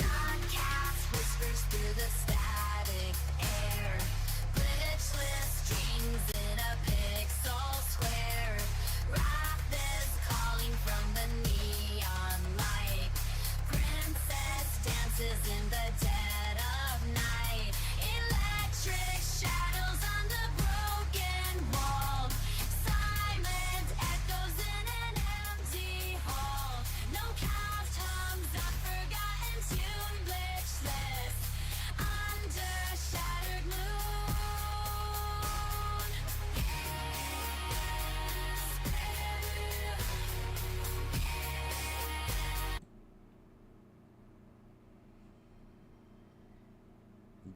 NodCast whispers through the static air. Glitchless dreams in a pixel square. Wrath is calling from the neon light. Princess dances in the dead of night. Electric shadows on the broken wall. Silent echoes in an empty hall. No cast hums a forgotten tune. Glitchless under shattered moon.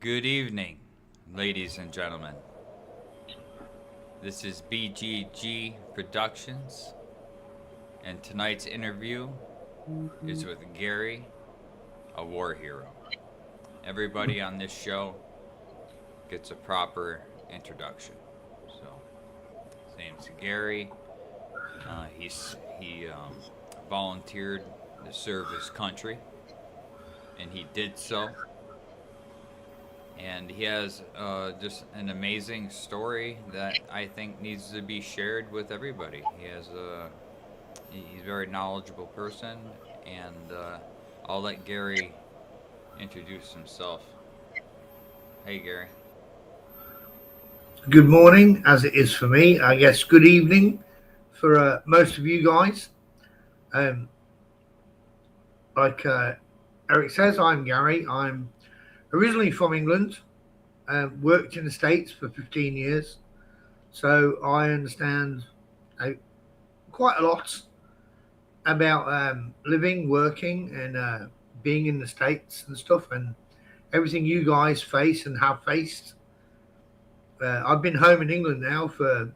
Good evening, ladies and gentlemen. This is BGG Productions, and tonight's interview is with Gary, a war hero. Everybody on this show gets a proper introduction. So, his name's Gary. He volunteered to serve his country, and he did so. And he has just an amazing story that I think needs to be shared with everybody. He's a very knowledgeable person, and I'll let Gary introduce himself. Hey, Gary. Good morning, as it is for me. I guess good evening for most of you guys. Like Eric says, I'm Gary. I'm originally from England, worked in the States for 15 years. So I understand quite a lot about living, working, and being in the States and stuff, and everything you guys face and have faced. I've been home in England now for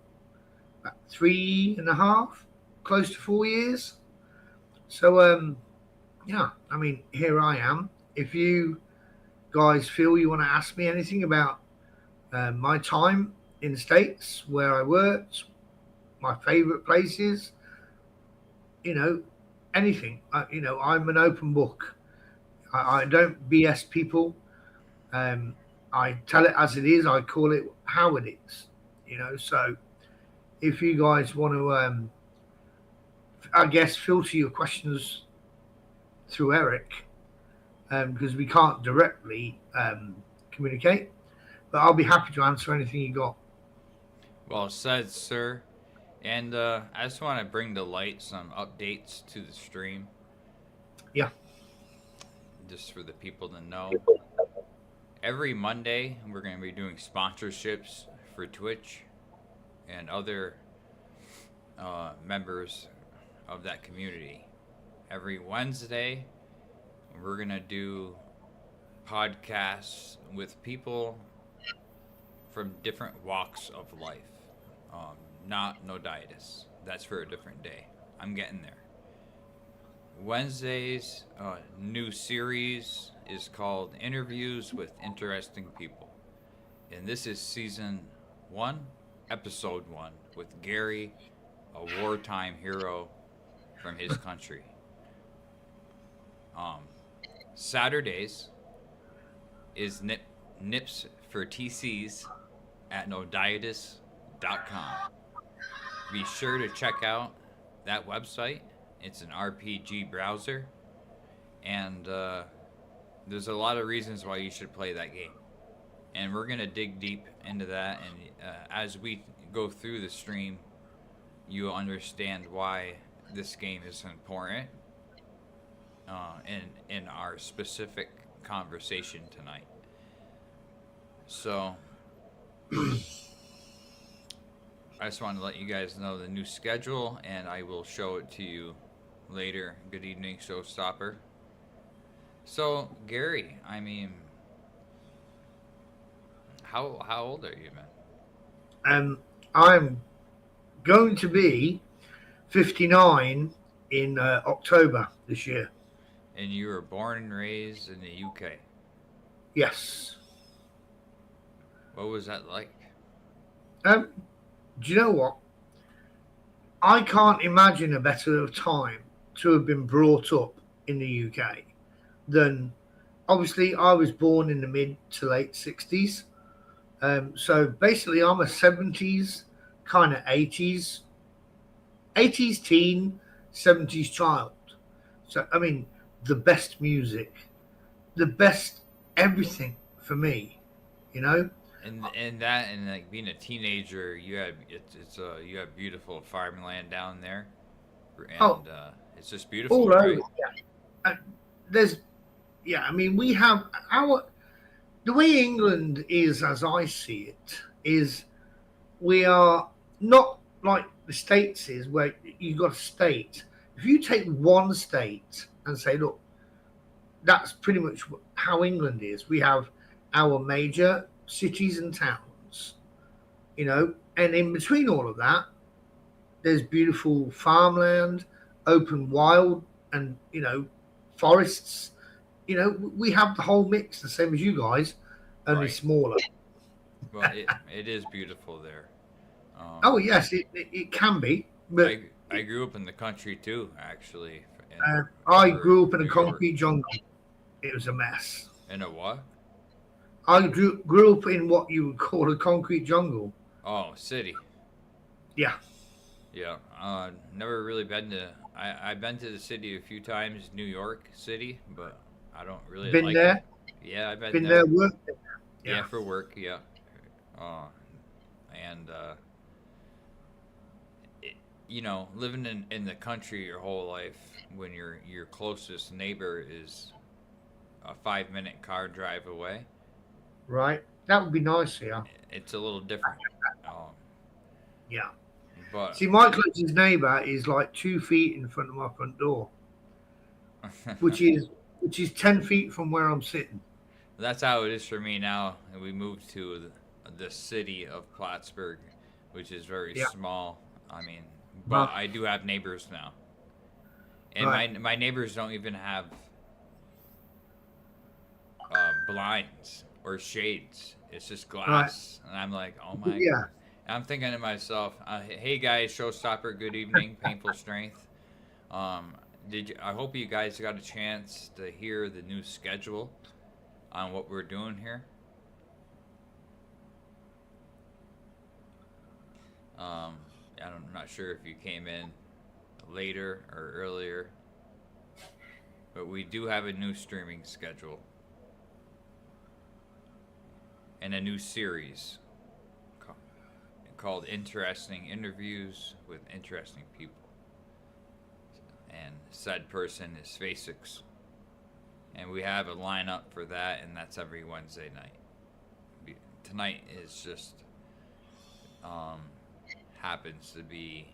about 3.5, close to 4 years. So, yeah, I mean, here I am. If you guys feel you want to ask me anything about my time in the States, where I worked, my favorite places, anything, I'm an open book. I don't BS people. I tell it as it is. I call it how it is, so if you guys want to, I guess, filter your questions through Eric, because we can't directly communicate, but I'll be happy to answer anything you got. Well said, sir. And I just want to bring to light some updates to the stream. Yeah. Just for the people to know. Every Monday, we're going to be doing sponsorships for Twitch and other members of that community. Every Wednesday, we're going to do podcasts with people from different walks of life. Not Noditis. That's for a different day. I'm getting there. Wednesday's new series is called Interviews with Interesting People. And this is season 1, episode 1, with Gary, a wartime hero from his country. Saturdays is Nips for TCs at noditis.com. Be sure to check out that website. It's an RPG browser, and there's a lot of reasons why you should play that game. And we're going to dig deep into that, and as we go through the stream, you'll understand why this game is important in our specific conversation tonight. So, I just wanted to let you guys know the new schedule, and I will show it to you later. Good evening, showstopper. So, Gary, I mean, how old are you, man? I'm going to be 59 in October this year. And you were born and raised in the UK. Yes. What was that like? Um, do you know what? I can't imagine a better time to have been brought up in the UK than obviously I was born in the mid to late 60s. So basically, I'm a 70s, kind of 80s teen, 70s child. So, I mean, the best music, the best everything for me, you know? And like being a teenager, you have beautiful farmland down there, Oh, and it's just beautiful, all over. right? Uh, there's, yeah, I mean, we have the way England is, as I see it, is we are not like the States is, where you've got a state. If you take one state and say, look, that's pretty much how England is. We have our major cities and towns, and in between all of that, there's beautiful farmland, open wild, and forests. We have the whole mix, the same as you guys, only Right. smaller. Well, it is beautiful there. Oh Um, yes, it can be, but I grew up in the country too, actually, in I over grew up in a New York. concrete jungle. It was a mess. In a what? I grew up in what you would call a concrete jungle. Oh, city. Yeah, Yeah. Never really been to. I've been to the city a few times, New York City, but I don't really been like it. there, Yeah, I've been been there, there. worked there. Yeah, Yeah, for work. Yeah. Uh, and it, living in the country your whole life, when your closest neighbor is a 5 minute car drive away, right. That would be nice. Yeah, it's a little different. Um, yeah. but See, my closest neighbour is like 2 feet in front of my front door, which is 10 feet from where I'm sitting. that's how it is for me now. And we moved to the city of Plattsburgh, which is very Yeah, small. I mean, but uh, I do have neighbors now, and right, my neighbors don't even have blinds or shades. It's just right. glass, and I'm like, oh my. Yeah, I'm thinking to myself, hey guys, showstopper, good evening, painful strength. Um, did you? I hope you guys got a chance to hear the new schedule on what we're doing here. Um, I'm not sure if you came in later or earlier, but we do have a new streaming schedule and a new series called Interesting Interviews with Interesting People. And said person is FAISIX. And we have a lineup for that, and that's every Wednesday night. Tonight is just um, happens to be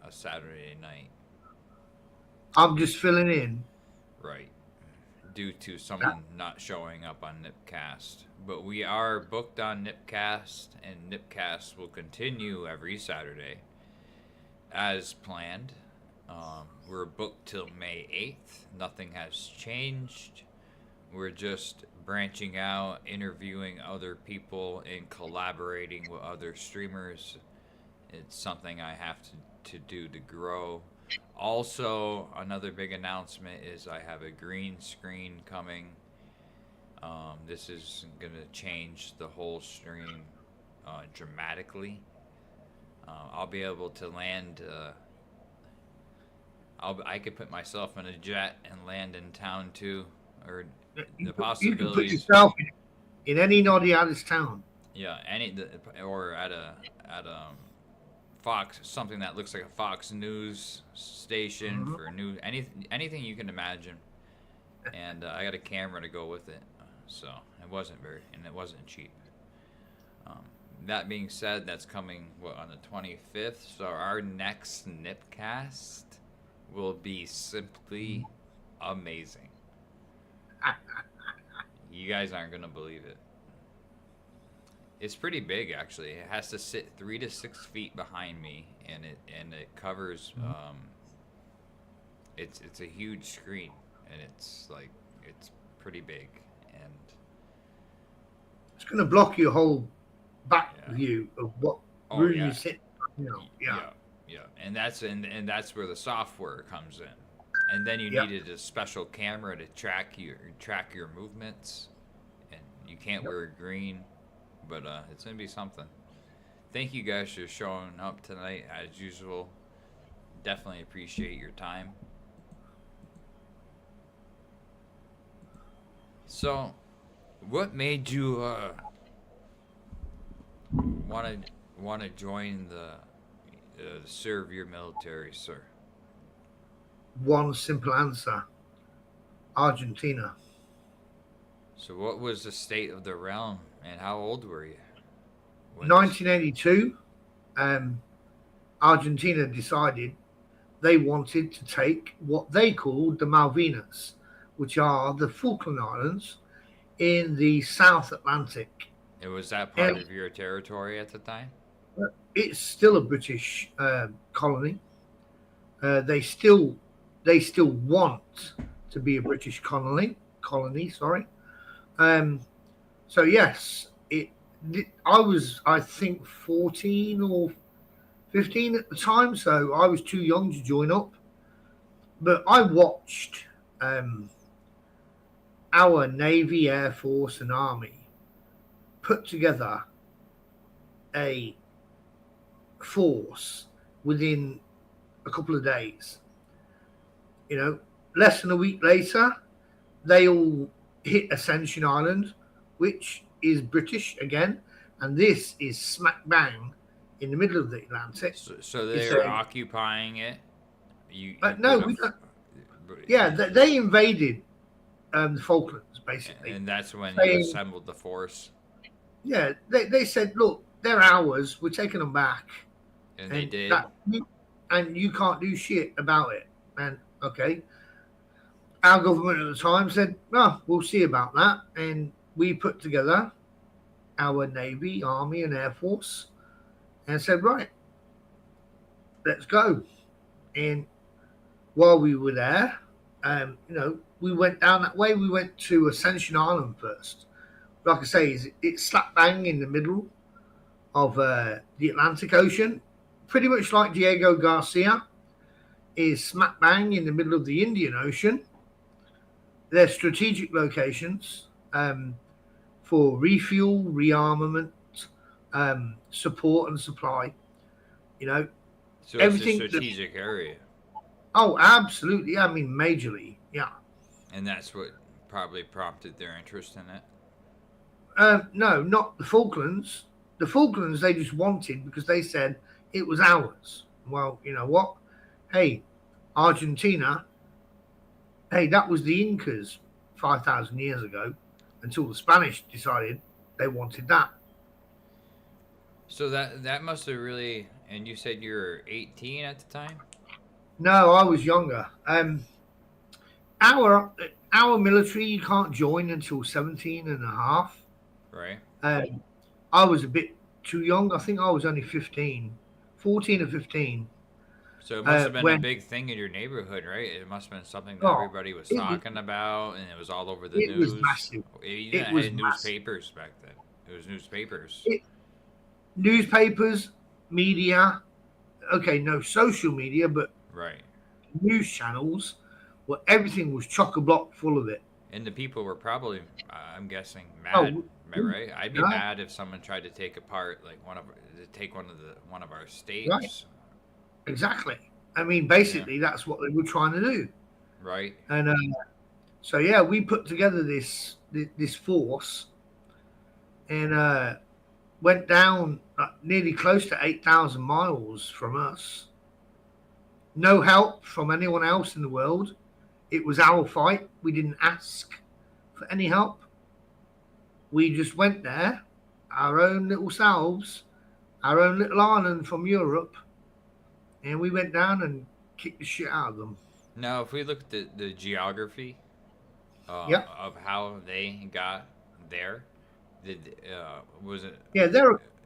a Saturday night, I'm just filling in. right? Due to someone not showing up on NipCast. But we are booked on NipCast, and NipCast will continue every Saturday as planned. We're booked till May 8th. Nothing has changed. We're just branching out, interviewing other people, and collaborating with other streamers. It's something I have to do to grow. Also, another big announcement is I have a green screen coming. This is going to change the whole stream dramatically. I'll be able to land. I could put myself in a jet and land in town too, or the You can put possibilities. yourself in any naughty Alice town. Yeah, or at Fox, something that looks like a Fox News station Mhm. for anything you can imagine. And I got a camera to go with it, so it wasn't cheap. Um, that being said, that's coming on the 25th. So our next NipCast will be simply amazing. You guys aren't gonna believe it. It's pretty big, actually. It has to sit 3 to 6 feet behind me, and it covers. It's a huge screen, and it's pretty big, and It's going to block your whole back Yeah. view of what Oh, room yeah. you sit. You know, yeah. And that's where the software comes in, and then you Yep. needed a special camera to track your movements, and you can't wear green, but it's gonna be something. Thank you guys for showing up tonight as usual. Definitely appreciate your time. So, what made you want to join the serve your military, sir? One simple answer: Argentina. So, what was the state of the realm, and how old were you? when this- 1982, Argentina decided they wanted to take what they called the Malvinas, which are the Falkland Islands in the South Atlantic. And was that part of your territory at the time? It's still a British colony. They still want to be a British colony. Sorry. So yes, I think 14 or 15 at the time, so I was too young to join up. But I watched our Navy, Air Force, and Army put together a force within a couple of days. You know, less than a week later, they all hit Ascension Island, which is British again, and this is smack bang in the middle of the Atlantic. So they're occupying it. No, we don't. Yeah, they invaded the Falklands basically, and that's when you assembled the force. Yeah, they said, look, they're ours. We're taking them back, and they did. And you can't do shit about it. And okay, our government at the time said, "No, we'll see about that." And we put together our Navy, Army, and Air Force, and said, "Right, let's go." And while we were there, we went down that way. We went to Ascension Island first. Like I say, it's slap bang in the middle of the Atlantic Ocean, pretty much like Diego Garcia is smack bang in the middle of the Indian Ocean. They're strategic locations for refuel, rearmament, support, and supply. So everything. It's a strategic area. Oh, absolutely. I mean, majorly, yeah. And that's what probably prompted their interest in it. No, not the Falklands. The Falklands they just wanted because they said it was ours. Well, you know what? Hey, Argentina. Hey, that was the Incas 5,000 years ago until the Spanish decided they wanted that. So that must have really. And you said you were 18 at the time? No, I was younger. Our military you can't join until 17 and a half. Right. I was a bit too young. I think I was only 14 or 15. So it must have been a big thing in your neighborhood, right? It must have been something that everybody was talking about, and it was all over the news. It was massive. It was newspapers back then. It was newspapers. Newspapers, media. Okay, no social media, but right. News channels where everything was chock-a-block full of it. And the people were probably, I'm guessing, mad. Right? I'd be mad if someone tried to take apart one of our states. Right. Exactly. I mean, basically, that's what they were trying to do. Right. And so yeah, we put together this force and went down nearly close to 8,000 miles from us. No help from anyone else in the world. It was our fight. We didn't ask for any help. We just went there. our own little selves, our own little island from Europe, and we went down and kicked the shit out of them. Now, if we look at the geography Yep. of how they got there, did was it Yeah,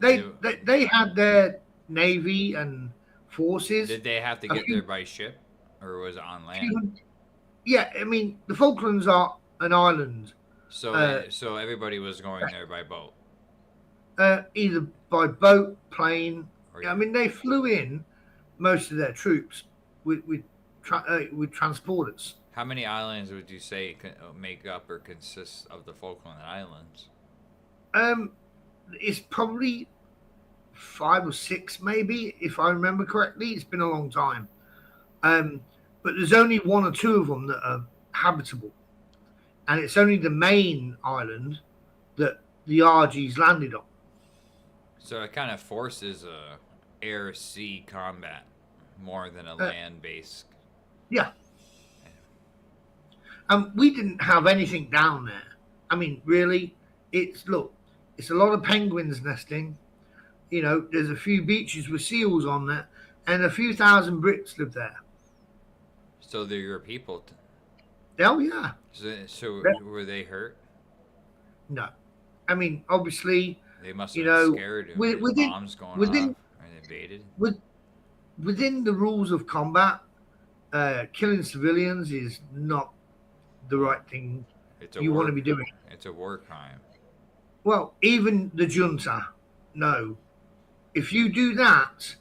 they, they had their navy and forces. did they have to A get there few, by ship, or was it on land? few yeah, I mean the Falklands are an island. Uh, So everybody was going there by boat, either by boat, plane. or I mean, they flew in most of their troops with transporters. how many islands would you say make up or consist of the Falkland Islands? Um, it's probably 5 or 6, maybe, if I remember correctly. It's been a long time. Um, but there's only one or two of them that are habitable, and it's only the main island that the RGs landed on. So it kind of forces a air sea combat more than a Uh, land based. yeah, and we didn't have anything down there. I mean, really, it's a lot of penguins nesting. You know, there's a few beaches with seals on there, and a few thousand Brits live there. So they're your people. Oh yeah, So yeah. were they hurt? No, I mean, obviously, They must you have been know, scared when there's within bombs going off within and invaded. with, within the rules of combat, killing civilians is not the Oh, right thing it's a you want to war. be doing. It's a war crime. Well, even the junta, no. If you do that,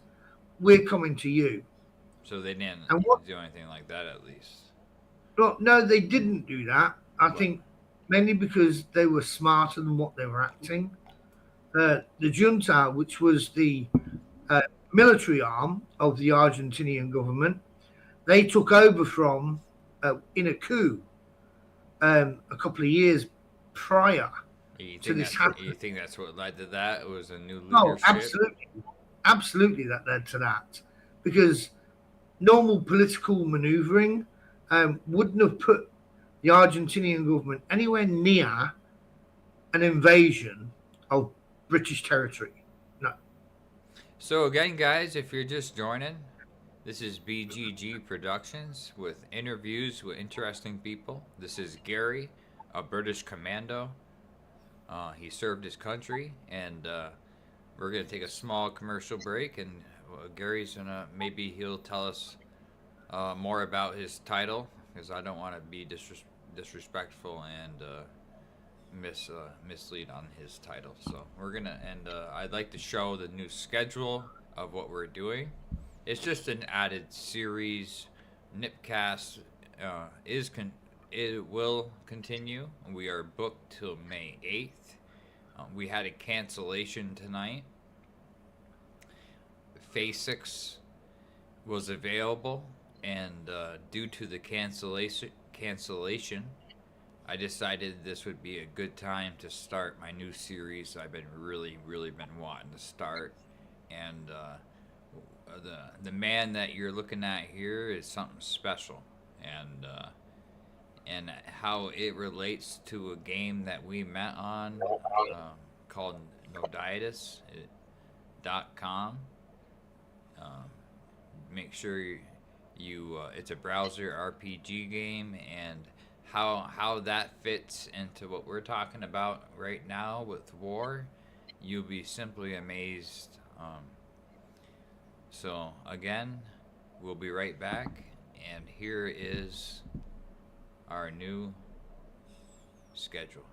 we're coming to you. So they didn't And what? do anything like that, at least. Well, no, they didn't do that. I What? think mainly because they were smarter than what they were acting. The junta, which was the uh, military arm of the Argentinian government, they took over from in a coup a couple of years prior You to think this that's you happening. think that's what led to that? It was a new Oh, leadership. absolutely, absolutely, that led to that because normal political maneuvering wouldn't have put the Argentinian government anywhere near an invasion of British territory. No. So again, guys, if you're just joining, this is BGG Productions with interviews with interesting people. This is Gary, a British commando. He served his country, and we're gonna take a small commercial break, and Gary's gonna maybe he'll tell us more about his title because I don't want to be disrespectful and mislead on his title. So we're gonna and I'd like to show the new schedule of what we're doing. It's just an added series. NipCast it will continue. We are booked till May 8th. We had a cancellation tonight. FAISIX was available, and due to the cancellation, I decided this would be a good time to start my new series I've been really been wanting to start. And the man that you're looking at here is something special, and how it relates to a game that we met on called NodCast.com. Um, Make sure you it's a browser RPG game, and how that fits into what we're talking about right now with war, you'll be simply amazed. So again, we'll be right back, and here is our new schedule.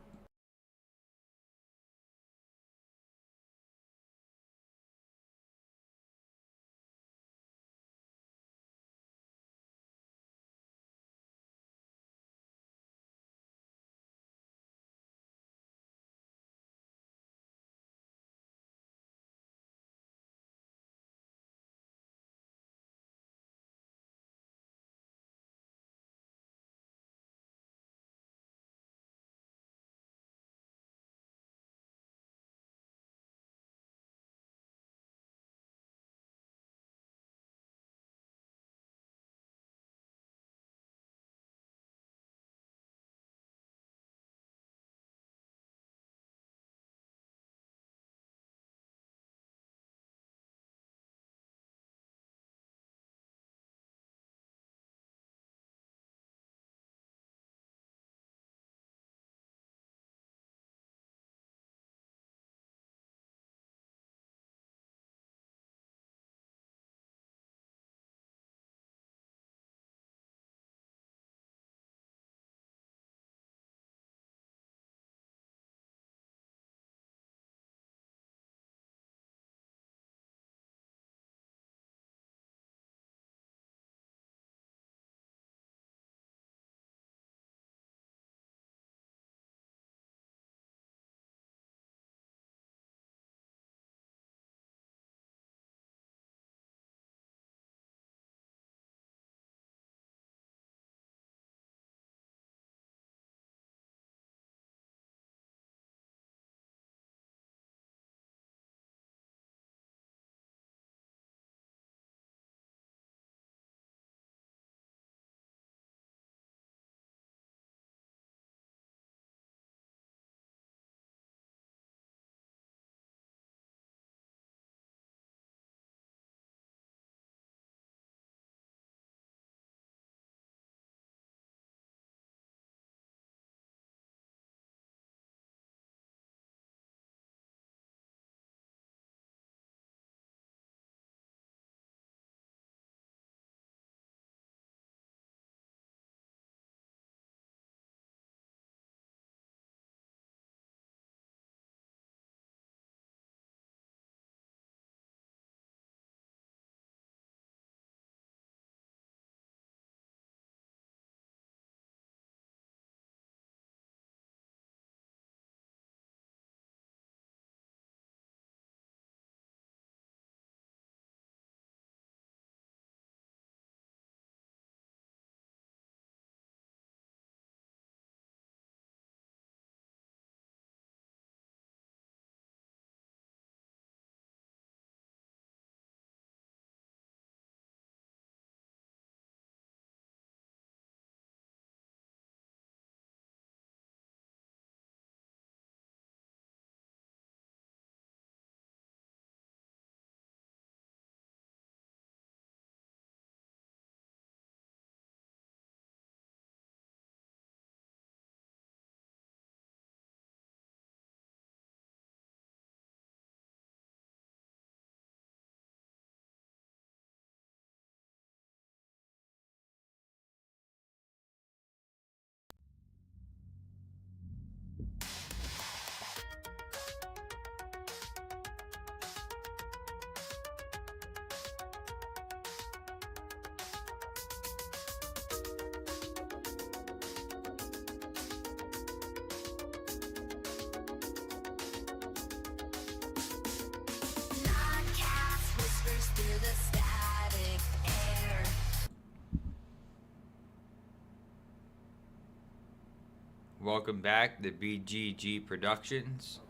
welcome back to BGG Productions.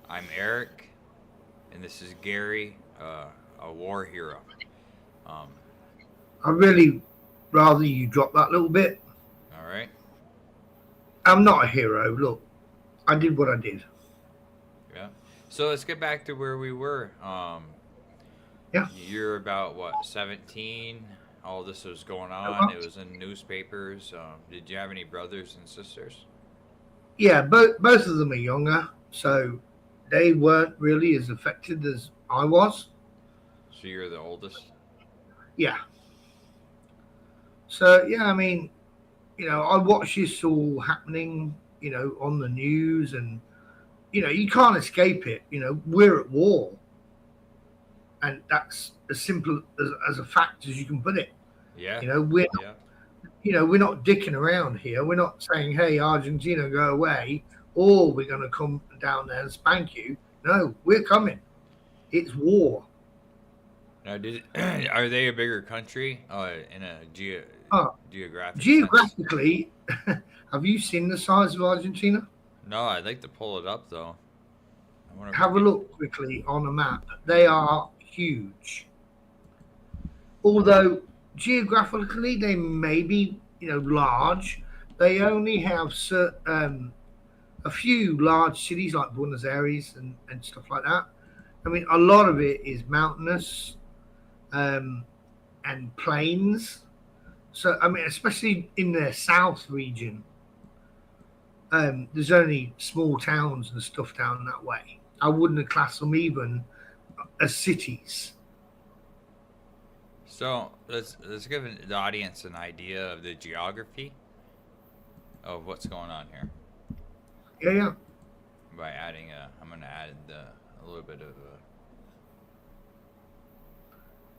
I'm Eric, and this is Gary, a war hero. I really rather you drop that little bit. All right. I'm not a hero. Look, I did what I did. Yeah. So let's get back to where we were. Yeah. You're about what, 17? All this was going on. Uh-huh. It was in newspapers. Did you have any brothers and sisters? Yeah, both of them are younger, so they weren't really as affected as I was. So you're the oldest. Yeah. So yeah, I mean, I watch this all happening, on the news, and you can't escape it. We're at war, and that's as simple as a fact as you can put it. Yeah. We're Yeah. we're not dicking around here. We're not saying, "Hey, Argentina, go away," or we're going to come down there and spank you. No, we're coming. It's war. Now, are they a bigger country in a geographic sense? Geographically, have you seen the size of Argentina? No, I'd like to pull it up though. I wonder if Have a we look quickly on a map. They are huge. Although geographically they may be, large, they only have a few large cities like Buenos Aires and stuff like that. I mean, a lot of it is mountainous and plains. So, I mean, especially in the south region, there's only small towns and stuff down that way. I wouldn't class them even as cities. So let's give the audience an idea of the geography of what's going on here Yeah. by adding I'm gonna add a little bit of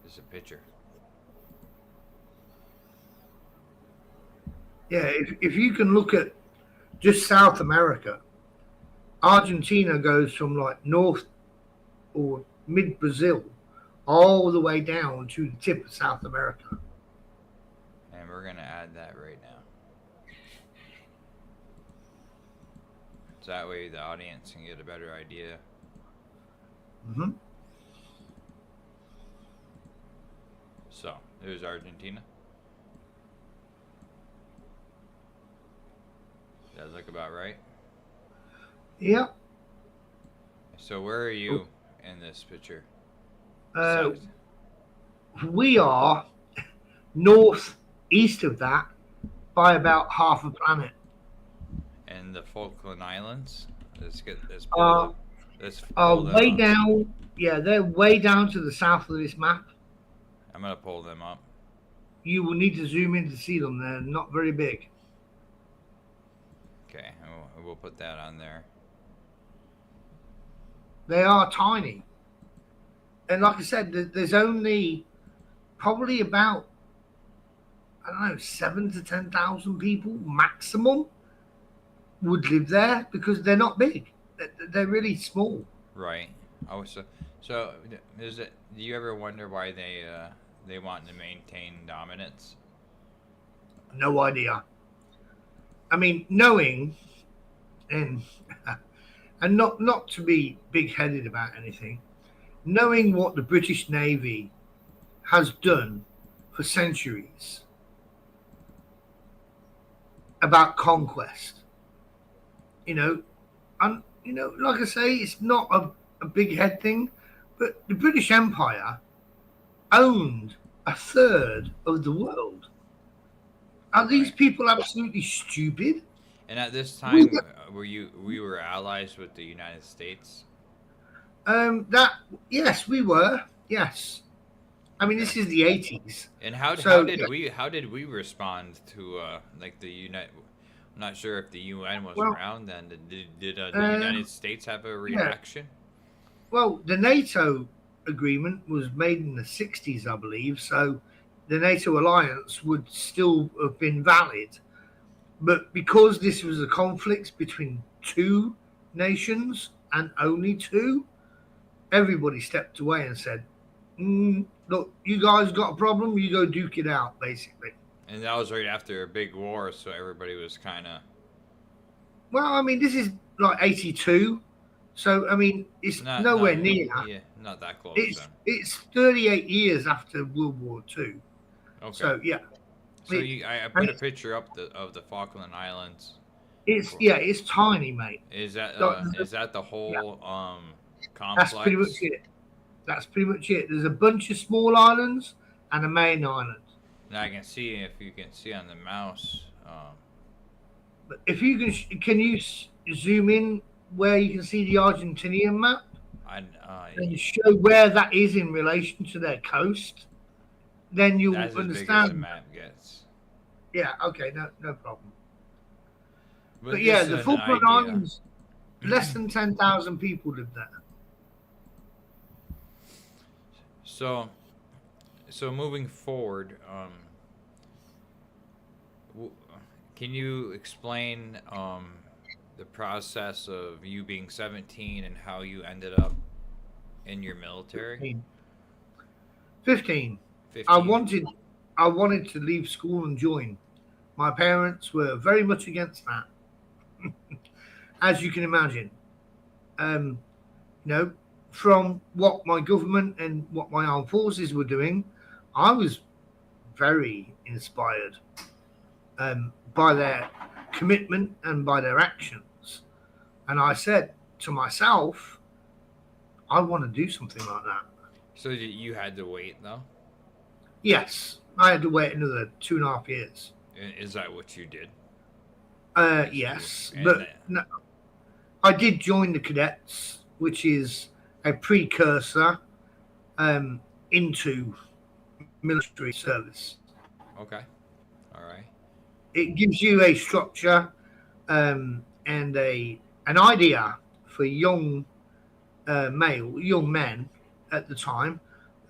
just a picture. Yeah, if you can look at just South America, Argentina goes from like north or mid Brazil all the way down to the tip of South America. And we're gonna add that right now. So that way the audience can get a better idea. Hmm. So there's Argentina. Does that look about right? Yeah. So where are you in this picture? Uh, we are northeast of that by about half a planet. And the Falkland Islands. Let's Are pull them way up. down. Yeah, they're way down to the south of this map. I'm gonna pull them up. You will need to zoom in to see them. They're not very big. Okay, we'll put that on there. They are tiny. And like I said, there's only probably about, I don't know, 7,000 to 10,000 people maximum would live there because they're not big. They're really small. Right. Oh, so is it? Do you ever wonder why they want to maintain dominance? No idea. I mean, knowing and and not to be big-headed about anything, knowing what the British Navy has done for centuries about conquest, and like I say, it's not a big head thing, but the British Empire owned a third of the world. Are these people absolutely stupid? And at this time, we were allies with the United States? Yes, we were. Yes. I mean, this is the 80s. And how So, did we respond to like the United? I'm not sure if the UN was Well, around then. Did the United States have a reaction? Well, the NATO agreement was made in the 60s, I believe. So the NATO alliance would still have been valid. But because this was a conflict between two nations and only two, everybody stepped away and said, look, you guys got a problem, you go duke it out, basically. And that was right after a big war, so everybody was kind of Well, I mean, this is like 82, so I mean, it's nowhere near. Yeah, not that close It's then. it's 38 years after World War II. Okay. So yeah, So it, I and put a picture up of the Falkland Islands. it's tiny, mate. Is that Like, the yeah, whole that's pretty much complex? it. That's pretty much it. There's a bunch of small islands and a main island. Now I can see if you can see on the mouse. But if you can you zoom in where you can see the Argentinian map and show where that is in relation to their coast, then you'll that's as big as the understand. map gets. Yeah. Okay. No problem. But yeah, just the an Falkland idea. Islands, less than 10,000 people live there. So moving forward, can you explain the process of you being 17 and how you ended up in your military? 15. 15. I wanted to leave school and join. My parents were very much against that, as you can imagine. You know, from what my government and what my armed forces were doing, I was very inspired by their commitment and by their actions. And I said to myself, I want to do something like that. So you had to wait though? Yes, I had to wait another 2.5 years. Is that what you did? Yes, but no, I did join the cadets, which is a precursor into military service. Okay. All right. It gives you a structure and an idea for young men at the time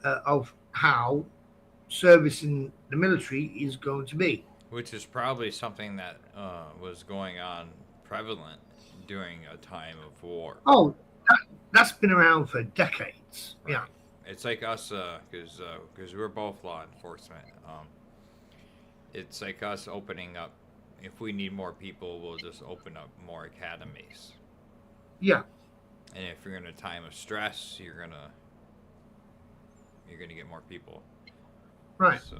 of how service in the military is going to be. Which is probably something that was going on prevalent during a time of war. Oh, that's been around for decades. Right. Yeah. It's like us, because we're both law enforcement. It's like us opening up. If we need more people, we'll just open up more academies. Yeah. And if you're in a time of stress, you're gonna get more people. Right. So,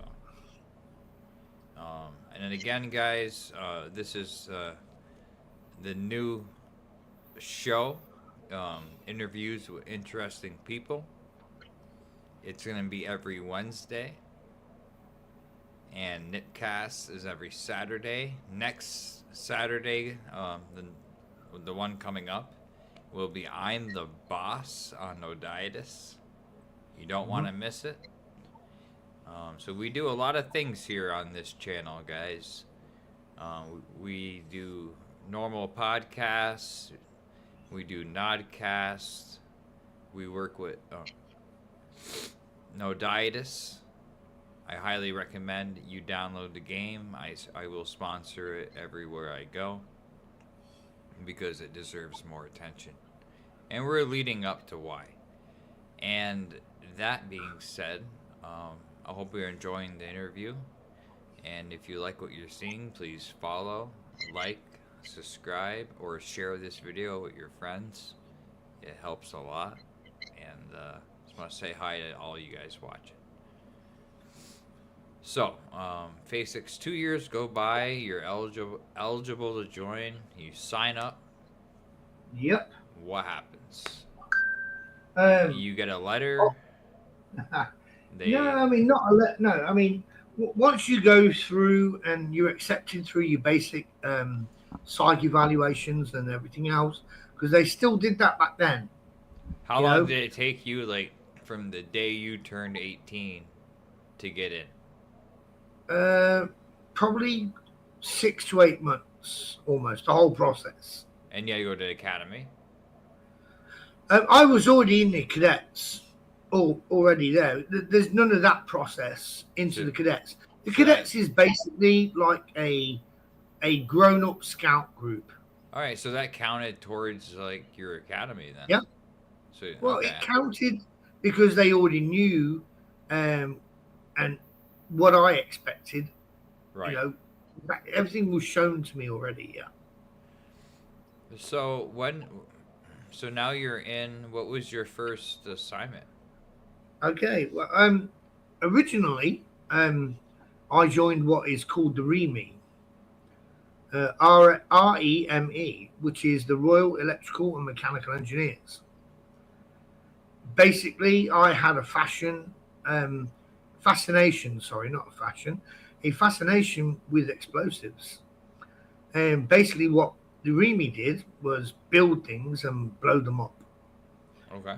and then again, guys, this is the new show, interviews with interesting people. It's gonna be every Wednesday, and NodCast is every Saturday. Next Saturday, the one coming up, will be I'm the Boss on Noditis. You don't want to miss it. So we do a lot of things here on this channel, guys. We do normal podcasts. We do NodCast. We work with Noditis. I highly recommend you download the game. I will sponsor it everywhere I go because it deserves more attention. And we're leading up to why. And that being said, I hope you're enjoying the interview. And if you like what you're seeing, please follow, like, subscribe, or share this video with your friends. It helps a lot. And just want to say hi to all you guys watching. So, FAISIX, 2 years go by, you're eligible to join. You sign up. Yep. What happens? You get a letter. No, I mean not a no. I mean once you go through and you're accepted through your basic psych evaluations and everything else, because they still did that back then. How long did it take you, like, from the day you turned 18 to get in? Probably 6 to 8 months, almost the whole process. And you had to go to the academy? I was already in the cadets, already there. There's none of that process into the cadets. The cadets is basically like a grown-up scout group. All right, so that counted towards, like, your academy then? Yeah. So, well, okay. It counted because they already knew and what I expected. Right. You know, everything was shown to me already, yeah. So when, so now you're in. What was your first assignment? Okay. Well, originally, I joined what is called the REME, REME, which is the Royal Electrical and Mechanical Engineers. Basically, I had a fascination. Sorry, not a fashion, a fascination with explosives. And basically, what the REME did was build things and blow them up. Okay.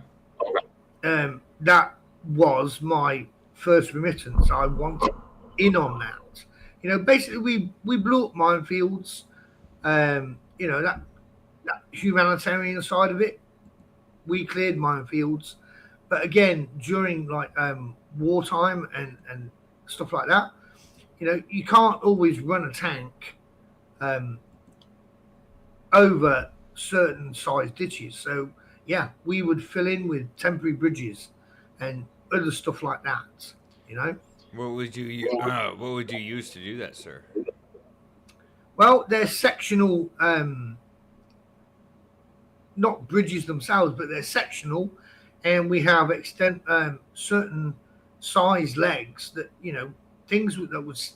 That was my first remittance. I wanted in on that. Basically, we blew up minefields. That humanitarian side of it, we cleared minefields. But again, during like wartime and stuff like that, you can't always run a tank um, over certain size ditches. So yeah, we would fill in with temporary bridges and other stuff like that. You know, What would you use to do that, sir? well, they're sectional, not bridges themselves, but they're sectional, and we have extent certain size legs that things that was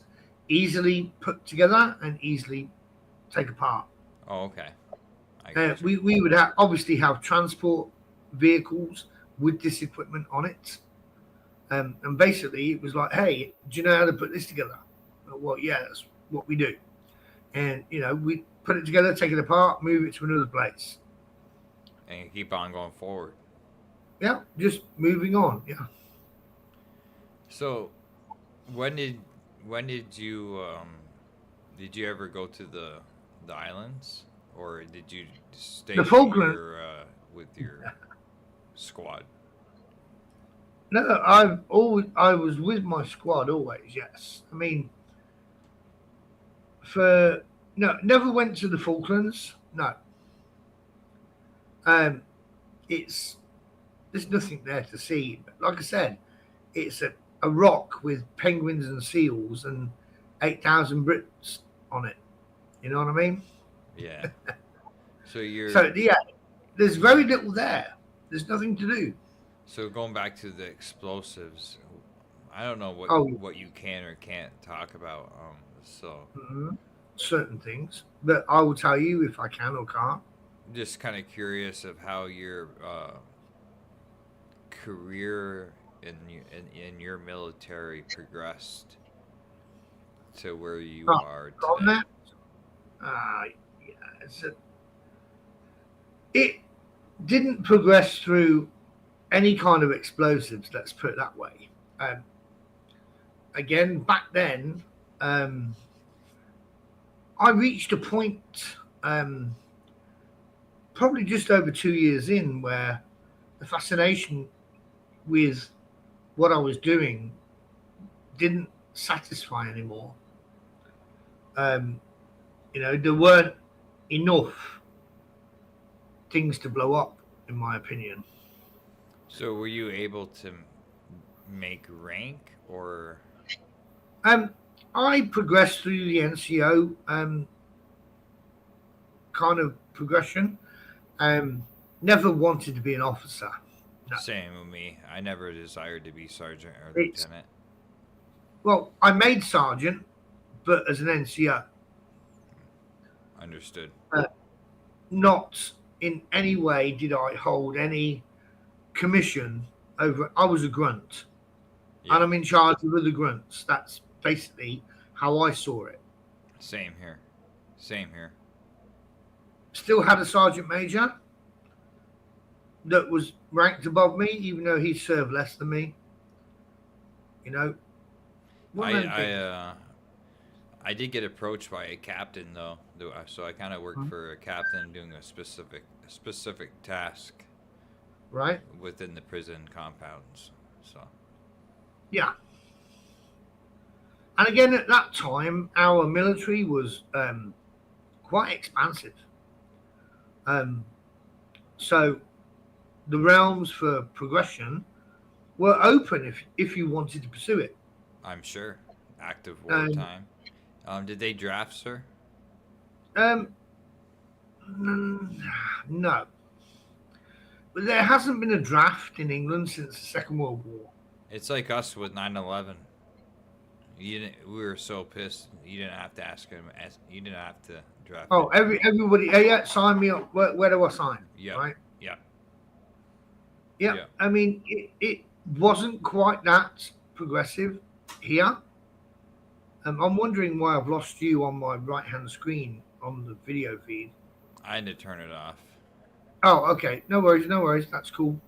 easily put together and easily take apart. Oh, okay. I got you. We would obviously have transport vehicles with this equipment on it. And basically, it was like, hey, do you know how to put this together? Well, yeah, that's what we do. And, we put it together, take it apart, move it to another place. And you keep on going forward. Yeah, just moving on. Yeah. So, when did did you ever go to the islands, or did you stay The Falkland. with your squad? No, I was with my squad always. Yes, I mean, no, never went to the Falklands. No, it's there's nothing there to see. But like I said, it's a rock with penguins and seals and 8,000 Brits on it. You know what I mean? Yeah. So you're So yeah, there's very little there. There's nothing to do. so going back to the explosives. I don't know Oh, what you can or can't talk about. So mhm, certain things, but I will tell you if I can or can't. just kind of curious of how your career in your military progressed to where you Oh, are on today. that, yeah, it didn't progress through any kind of explosives. Let's put it that way. Um, Again, back then, um, I reached a point, probably just over 2 years in, where the fascination with what I was doing didn't satisfy anymore. Um, there weren't enough things to blow up, in my opinion. So were you able to make rank or Um, I progressed through the NCO kind of progression. Never wanted to be an officer. No, same with me? I never desired to be sergeant or it's lieutenant. well, I made sergeant, but as an NCO, Understood. uh, not in any way did I hold any commission over. I was a grunt, and Yeah. I'm in charge of other grunts. That's basically how I saw it. Same here. Same here. Still had a sergeant major that was ranked above me, even though he served less than me. You know, one of them I things. I did get approached by a captain so I kind of worked Mhm. for a captain doing a specific task Right? within the prison compounds. So Yeah. And again, at that time, our military was quite expansive. Um, so the realms for progression were open if you wanted to pursue it. I'm sure active Um, wartime. Did they draft, sir? um, No, but there hasn't been a draft in England since the Second World War. It's like us with 9/11. You didn't, we were so pissed. You didn't have to ask him. You didn't have to draft Oh, it. everybody, yeah, sign me up. Where do I sign? Yep. Right? Yep. Yeah. Yep. I mean, it wasn't quite that progressive here. I'm wondering why I've lost you on my right hand screen on the video feed. I had to turn it off, Oh, okay. No worries. No worries. That's cool.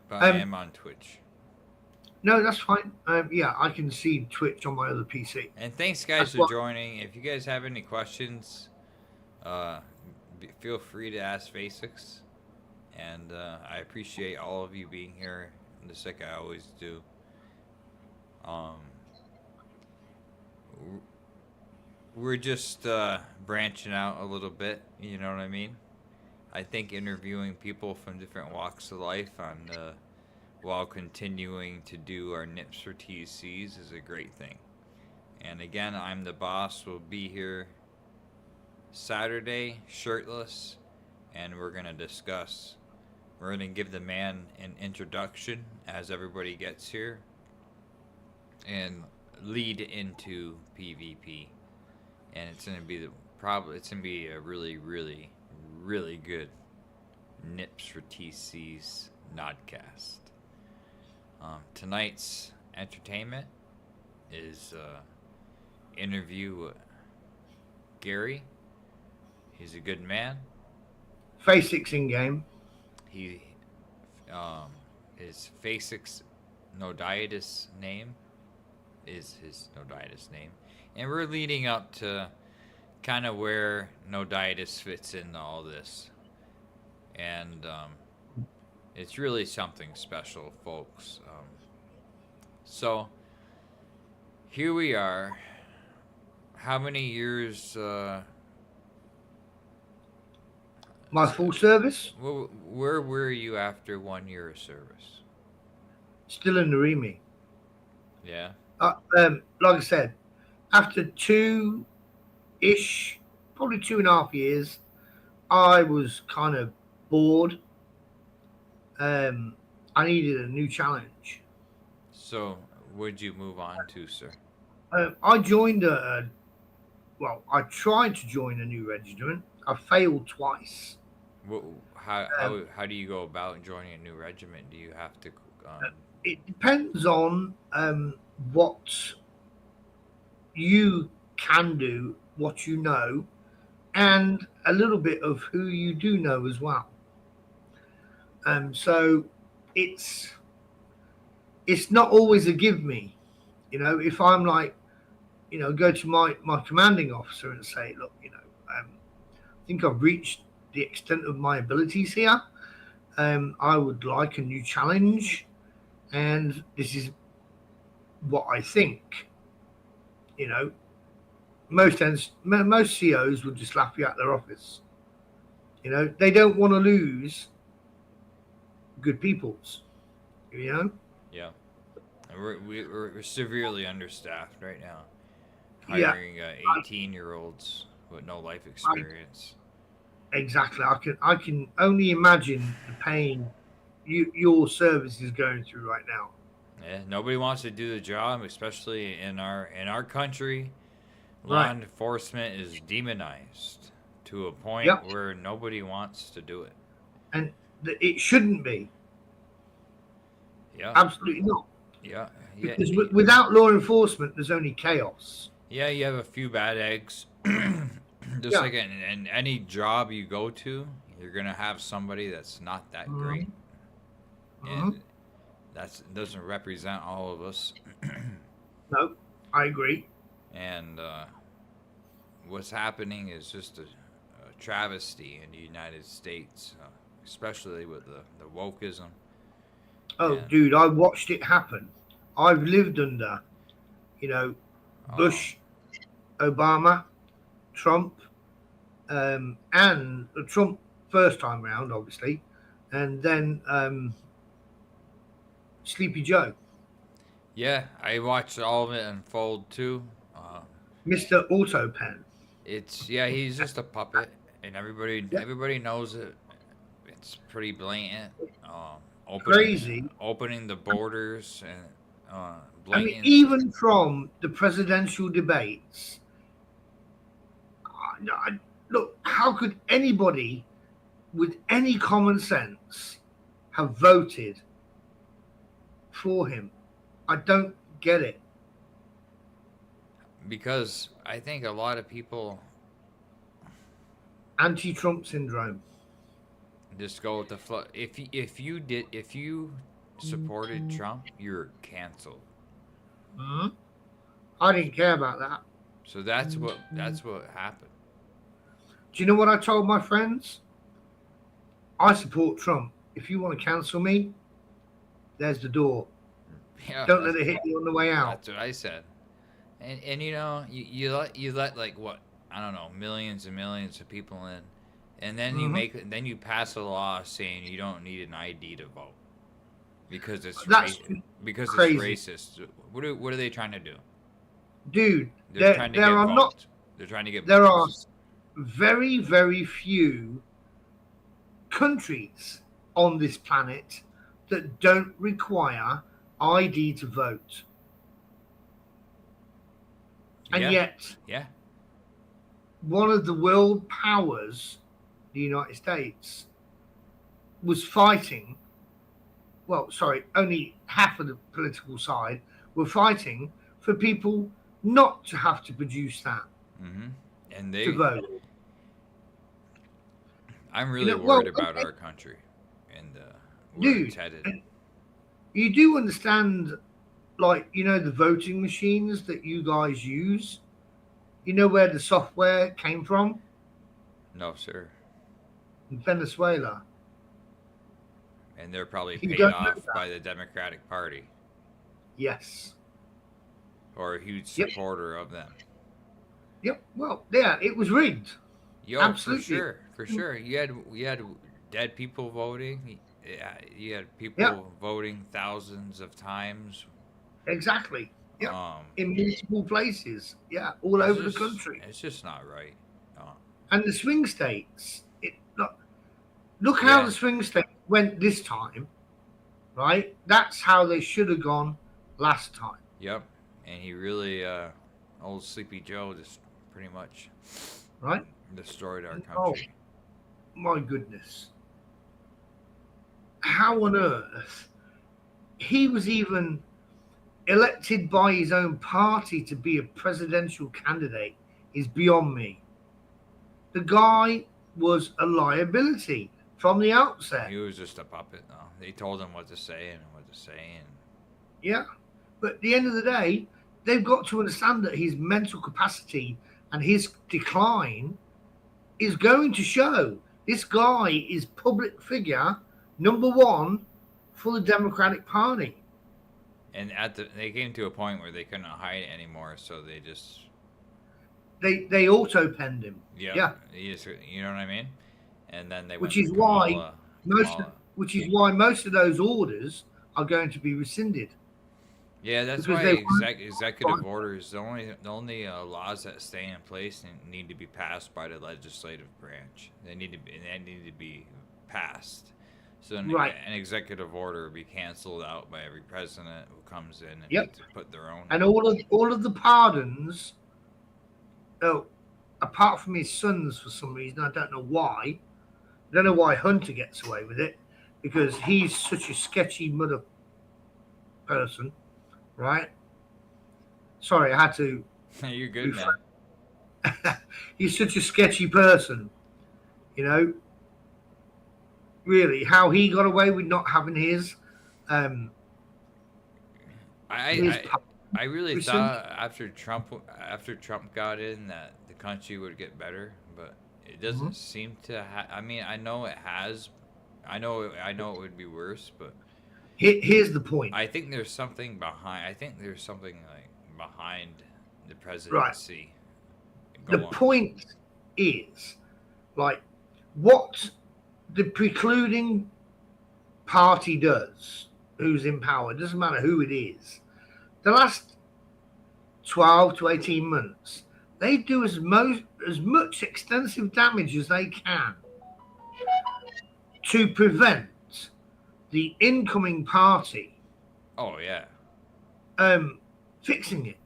but I Um, am on Twitch. no, that's fine. Yeah, I can see Twitch on my other PC. And thanks, guys, That's for what. joining. If you guys have any questions, uh, feel free to ask FAISIX. And I appreciate all of you being here, just like I always do. Um, we're just branching out a little bit, you know what I mean? I think interviewing people from different walks of life while continuing to do our NIPS for TCs is a great thing. And again, I'm the boss. We'll be here Saturday, shirtless, and we're going to discuss. We're going to give the man an introduction as everybody gets here and lead into PvP. And it's going to be it's going to be a really, really, really good Nips for TC's NodCast. Tonight's entertainment is interview Gary. He's a good man. FAISIX in game. He his FAISIX Nodiatus name is his Nodiatus name, and we're leading up to kind of where Nodiatus fits into all this, and it's really something special, folks. So here we are. How many years? My full service. Where were you after 1 year of service? Still in the REME. Yeah. Like I said, after two-ish, probably 2.5 years, I was kind of bored. I needed a new challenge. So, would you move on to, sir? I joined I tried to join a new regiment. I failed twice. How do you go about joining a new regiment? Do you have to? It depends on what you can do, what you know, and a little bit of who you do know as well. So it's not always a give me. If I'm like, go to my commanding officer and say, look, I think I've reached the extent of my abilities here. I would like a new challenge, and this is what I think. Most COs would just laugh you out their office. They don't want to lose good peoples. Yeah. And we're severely understaffed right now. Hiring 18-year-olds with no life experience. Exactly. I can only imagine the pain your service is going through right now. Yeah, nobody wants to do the job, especially in our country. Law Right. enforcement is demonized to a point Yep. where nobody wants to do it. And it shouldn't be. Yeah. Absolutely not. Yeah. Because without law enforcement, there's only chaos. Yeah, you have a few bad eggs. Just Yeah. like in any job you go to, you're gonna have somebody that's not that Mhm. great, Mhm. and that doesn't represent all of us. No, I agree. And what's happening is just a travesty in the United States, especially with the wokeism. Oh, Yeah. dude, I watched it happen. I've lived under, Bush, Obama, Trump, and Trump first time round, obviously, and then Sleepy Joe, Yeah, I watched all of it unfold too. Mr. Autopen. He's just a puppet, And everybody knows it. It's pretty blatant. Crazy. Opening the borders and I mean, blatant. even from the presidential debates, look, how could anybody with any common sense have voted for him? I don't get it. Because I think a lot of people Anti-Trump syndrome. just go with the flow. If you supported Trump, you're canceled. Hmm? I didn't care about that. So that's what happened. Do you know what I told my friends? I support Trump. If you want to cancel me, there's the door. Yeah, Don't let it hit you on the way out. that's what I said. And you know, you let like what, I don't know, millions and millions of people in, and then you pass a law saying you don't need an ID to vote because it's Crazy. it's racist. What are they trying to do? Dude, They're trying to get are votes. not. They're trying to get There votes. are very, very few countries on this planet that don't require ID to vote. And yet, one of the world powers, the United States, was fighting. Well, sorry, only half of the political side were fighting for people not to have to produce that And to vote. I'm really worried about our country and where it's headed. You do understand, like, the voting machines that you guys use? You know where the software came from? No, sir. In Venezuela. And they're probably You paid don't know off that. by the Democratic Party Yes. or a huge supporter of them. Yep. Well, yeah, it was rigged. Yo, Absolutely. for sure. You had dead people voting. You had people voting thousands of times. Exactly. Yeah. In multiple places. Yeah. All over the country. It's just not right. And the swing states. Look how the swing states went this time. Right? That's how they should have gone last time. Yep. And he really, old Sleepy Joe, just pretty much destroyed our country. Oh, my goodness. How on earth he was even elected by his own party to be a presidential candidate is beyond me. The guy was a liability from the outset. He was just a puppet, though. They told him what to say and what to say. Yeah. But at the end of the day, they've got to understand that his mental capacity and his decline is going to show. This guy is public figure number one for the Democratic Party. And they came to a point where they couldn't hide it anymore, so they just they auto-penned him. Yeah. You know what I mean? And then they which is why most of those orders are going to be rescinded. Yeah, that's why executive orders, the only laws that stay in place need to be passed by the legislative branch. They need to be passed. So an executive order will be canceled out by every president who comes in and needs to put their own. And all of the pardons, apart from his sons for some reason, I don't know why. I don't know why Hunter gets away with it, because he's such a sketchy mother person, right? Sorry, I had to. You're good, man. He's such a sketchy person, Really, how he got away with not having his. I really thought after Trump got in that the country would get better, but it doesn't seem to. I mean, I know it has. I know it would be worse, but here's the point. I think there's something behind. Behind the presidency. Right. The point is, like, what the precluding party does, who's in power, it doesn't matter who it is. The last 12 to 18 months, they do as much extensive damage as they can to prevent the incoming party Oh yeah, fixing it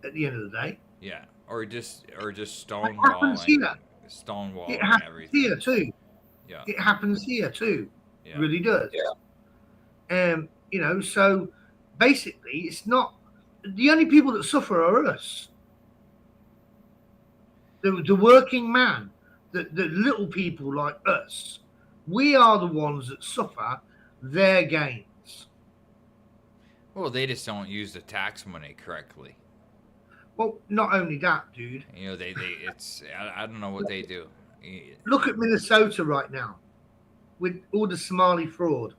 at the end of the day. yeah. Or just It happens here. It stonewalling happens everything. here too. Yeah, It happens here too. yeah. It really does. So basically, it's not the only people that suffer are us, the working man, the little people like us. We are the ones that suffer their gains. Well, they just don't use the tax money correctly. Well, not only that, dude. You know, it's I don't know what they do. Look at Minnesota right now with all the Somali fraud.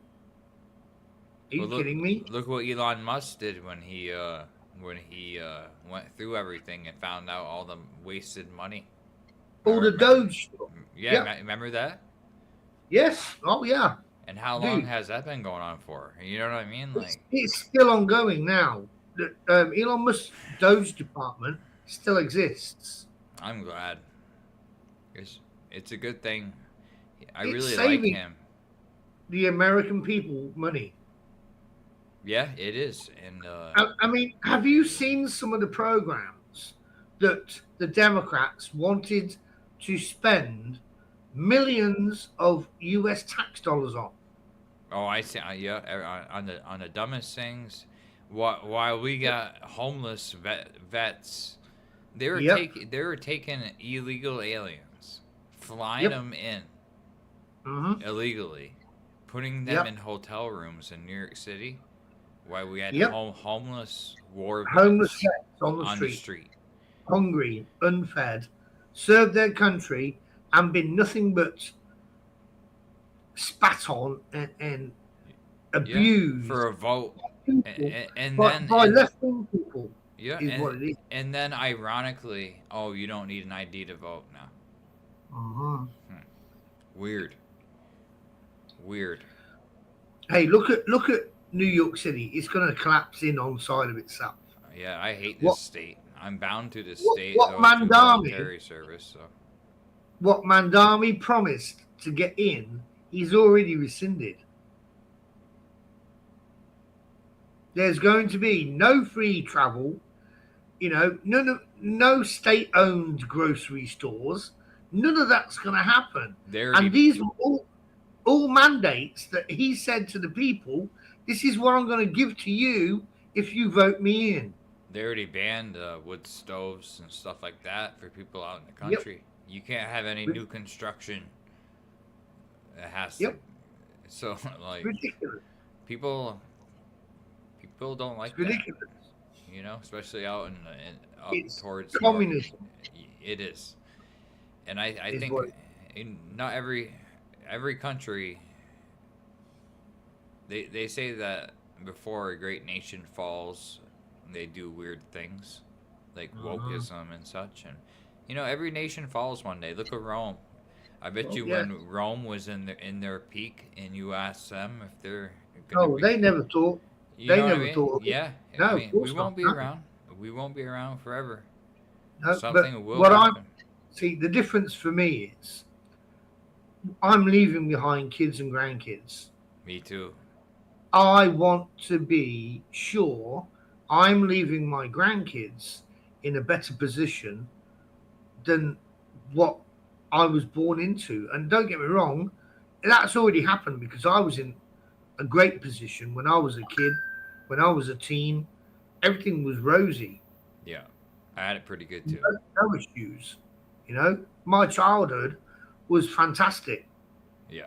Are you kidding me? Look what Elon Musk did when he went through everything and found out all the wasted money. All the Doge stuff. Yeah, Yep. remember that? Yes. Oh, yeah. And how Dude. long has that been going on for? You know what I mean? Like, It's still ongoing now. The Elon Musk's Doge department still exists. I'm glad. It's a good thing. I It's really like saving him. the American people money. Yeah, it is. And I mean, have you seen some of the programs that the Democrats wanted to spend millions of US tax dollars on? oh, I see. Yeah, on the dumbest things. While we got homeless vets, they were Yep. they were taking illegal aliens, flying them in Mm-hmm. illegally, putting them Yep. in hotel rooms in New York City, while we had Yep. homeless war Homeless vets vets on the on street, the street. hungry, unfed, served their country, and been nothing but spat on and abused for a vote, people and by, then by left-wing people. yeah, Is what it is. and then ironically, oh, you don't need an ID to vote now. Uh-huh. Weird. Hey, look at New York City. It's going to collapse in on side of itself. Yeah, I hate this What- state. I'm bound to this what- state what though, through Mandami- military service. So What Mandami promised to get in, he's already rescinded. There's going to be no free travel, no state-owned grocery stores. None of that's going to happen. And these are all mandates that he said to the people, this is what I'm going to give to you if you vote me in. they already banned wood stoves and stuff like that for people out in the country. You can't have any new construction. It has to. Yep. So like Ridiculous. people don't like It's ridiculous. that, especially out up It's towards communism. It is, and I Is think what- in not every country. They say that before a great nation falls, they do weird things, like wokeism and such, and every nation falls one day. Look at Rome. I bet you yeah. when Rome was in their peak, and you asked them if they're gonna Oh, be, they never thought. you they know what never I mean? thought of it. Yeah, No, I of mean, course we won't not. be No. around. We won't be around forever. No, Something but will what happen. see, the difference for me is I'm leaving behind kids and grandkids. Me too. I want to be sure I'm leaving my grandkids in a better position than what I was born into. And don't get me wrong, that's already happened because I was in a great position when I was a kid, when I was a teen. Everything was rosy. Yeah, I had it pretty good too. No issues. My childhood was fantastic. Yeah.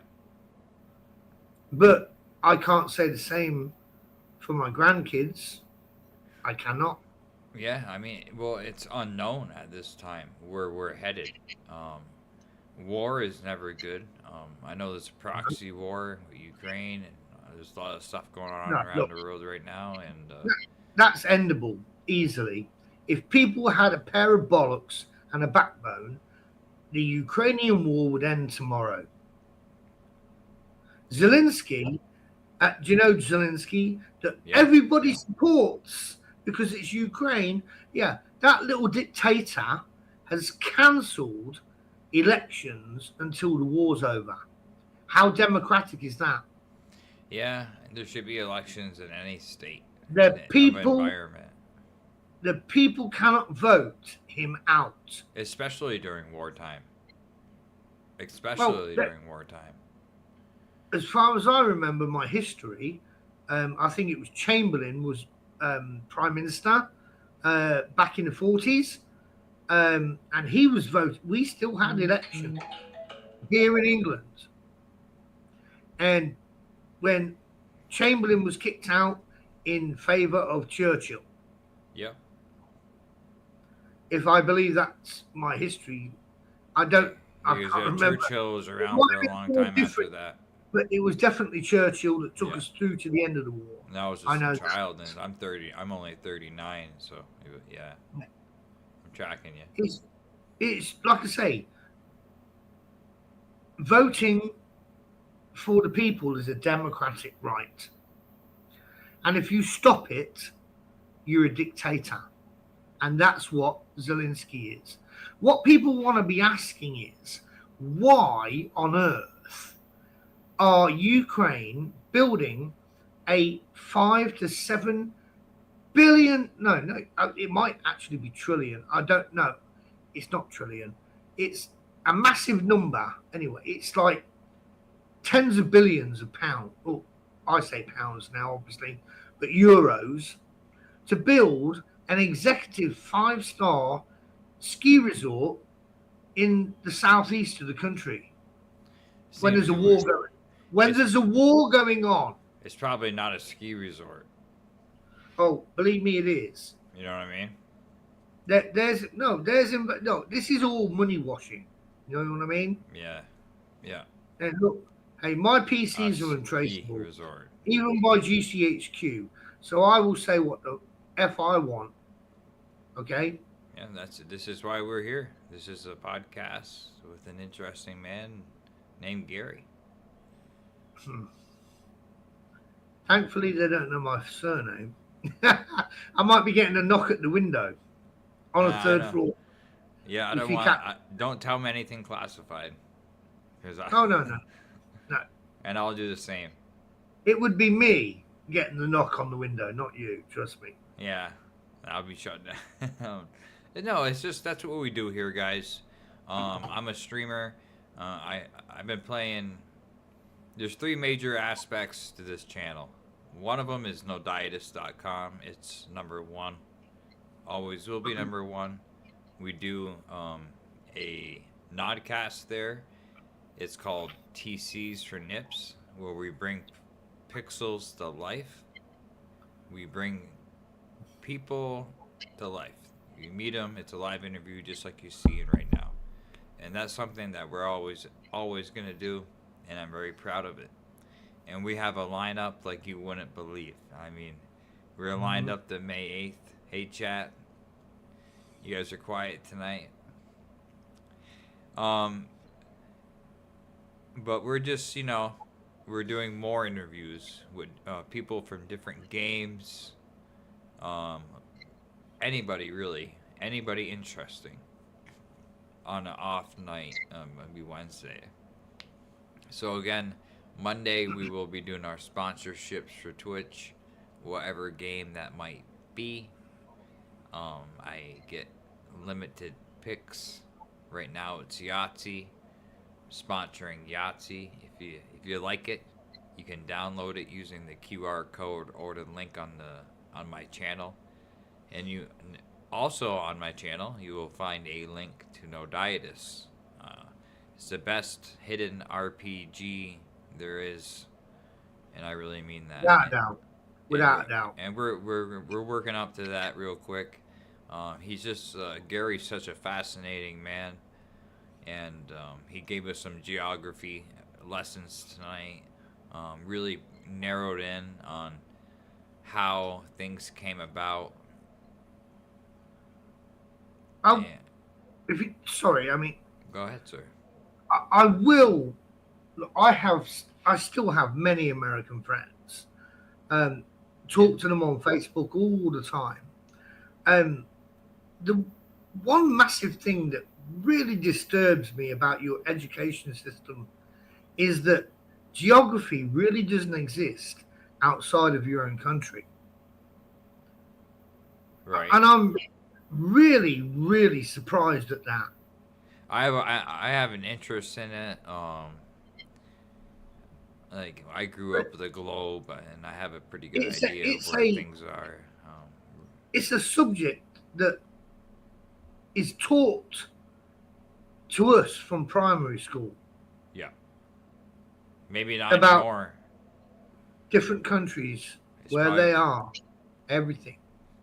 But I can't say the same for my grandkids. I cannot. Yeah, I mean, well, it's unknown at this time where we're headed. War is never good. I know there's a proxy war with Ukraine, and there's a lot of stuff going on No, around look. the world right now. And That's endable easily. If people had a pair of bollocks and a backbone, the Ukrainian war would end tomorrow. Zelensky, do you know Zelensky? That Yeah. everybody supports because it's Ukraine. Yeah, that little dictator has cancelled elections until the war's over. How democratic is that? Yeah, there should be elections in any state The of people, environment, the people cannot vote him out. especially during wartime. Well, Especially during wartime. as far as I remember my history, I think it was Chamberlain was prime minister back in the 40s, and he was voted. We still had elections here in England, and when Chamberlain was kicked out in favour of Churchill, Yep. if I believe that's my history, I don't. I Because can't remember. Churchill was It around might for have a long been more time after different, that. but it was definitely Churchill that took Yeah. us through to the end of the war. And I was I just know a child, and I'm 30. I'm only 39, so yeah, I'm tracking you. It's like I say, voting for the people is a democratic right, and if you stop it, you're a dictator, and that's what Zelensky is. What people want to be asking is, why on earth are Ukraine building a 5 to 7 billion? No, it might actually be trillion. I don't know. It's not trillion. It's a massive number. Anyway, it's like tens of billions of pounds. Well, I say pounds now, obviously, but euros to build an executive 5-star ski resort in the southeast of the country. When there's a war going, there's a war going on. It's probably not a ski resort. Oh, believe me, it is. You know what I mean? This is all money washing. You know what I mean? Yeah. Yeah. And look, hey, my PCs are untraceable, Resort. even by GCHQ. So I will say what the F I want. Okay? Yeah, this is why we're here. This is a podcast with an interesting man named Gary. Thankfully, they don't know my surname. I might be getting a knock at the window on a third floor. Yeah, I don't tell me anything classified. No. And I'll do the same. It would be me getting the knock on the window, not you. Trust me. Yeah, I'll be shut down. No, it's just that's what we do here, guys. I'm a streamer. I've been playing. There's 3 major aspects to this channel. One of them is NodCast.com. It's number 1. Always will be number 1. We do a NodCast there. It's called TCs for Nips, where we bring pixels to life. We bring people to life. You meet them. It's a live interview, just like you see it right now. And that's something that we're always going to do, and I'm very proud of it. And we have a lineup like you wouldn't believe. I mean, we're lined up to May 8th. Hey, chat. You guys are quiet tonight. But we're just, we're doing more interviews with people from different games. Anybody, really. Anybody interesting. On an off night, maybe Wednesday. So again, Monday we will be doing our sponsorships for Twitch, whatever game that might be. I get limited picks. Right now it's Yahtzee, sponsoring Yahtzee. If you like it, you can download it using the QR code or the link on my channel. And you also on my channel you will find a link to NodCast. It's the best hidden RPG there is, and I really mean that. Without doubt. And we're working up to that real quick. He's just Gary's such a fascinating man, and he gave us some geography lessons tonight. Really narrowed in on how things came about. Sorry, I mean. Go ahead, sir. I will. I still have many American friends. Talk to them on Facebook all the time. one massive thing that really disturbs me about your education system is that geography really doesn't exist outside of your own country. Right. And I'm really, really surprised at that. I have an interest in it. Like I grew up with a globe, and I have a pretty good It's a, idea of it's where a, things are. it's a subject that is taught to us from primary school Yeah, maybe not about anymore. different countries, It's where probably they are, everything.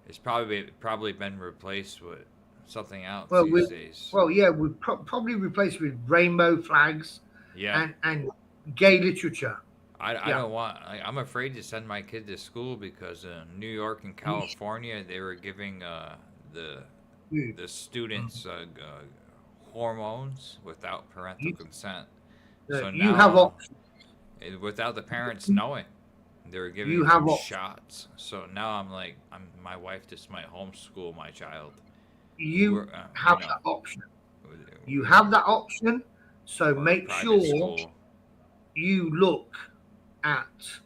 it's probably been replaced with something else Well, these days. yeah, we've probably replaced with rainbow flags Yeah, and gay literature. I Yeah, don't want. I'm afraid to send my kid to school because in New York and you, California they were giving the you, the students hormones without parental you, consent. So you have now, options. without the parents knowing, they were You giving have them options. shots. So now I'm like, my wife just might homeschool my child. You We're have that option. You you know, have that option. So or make private sure school. you look at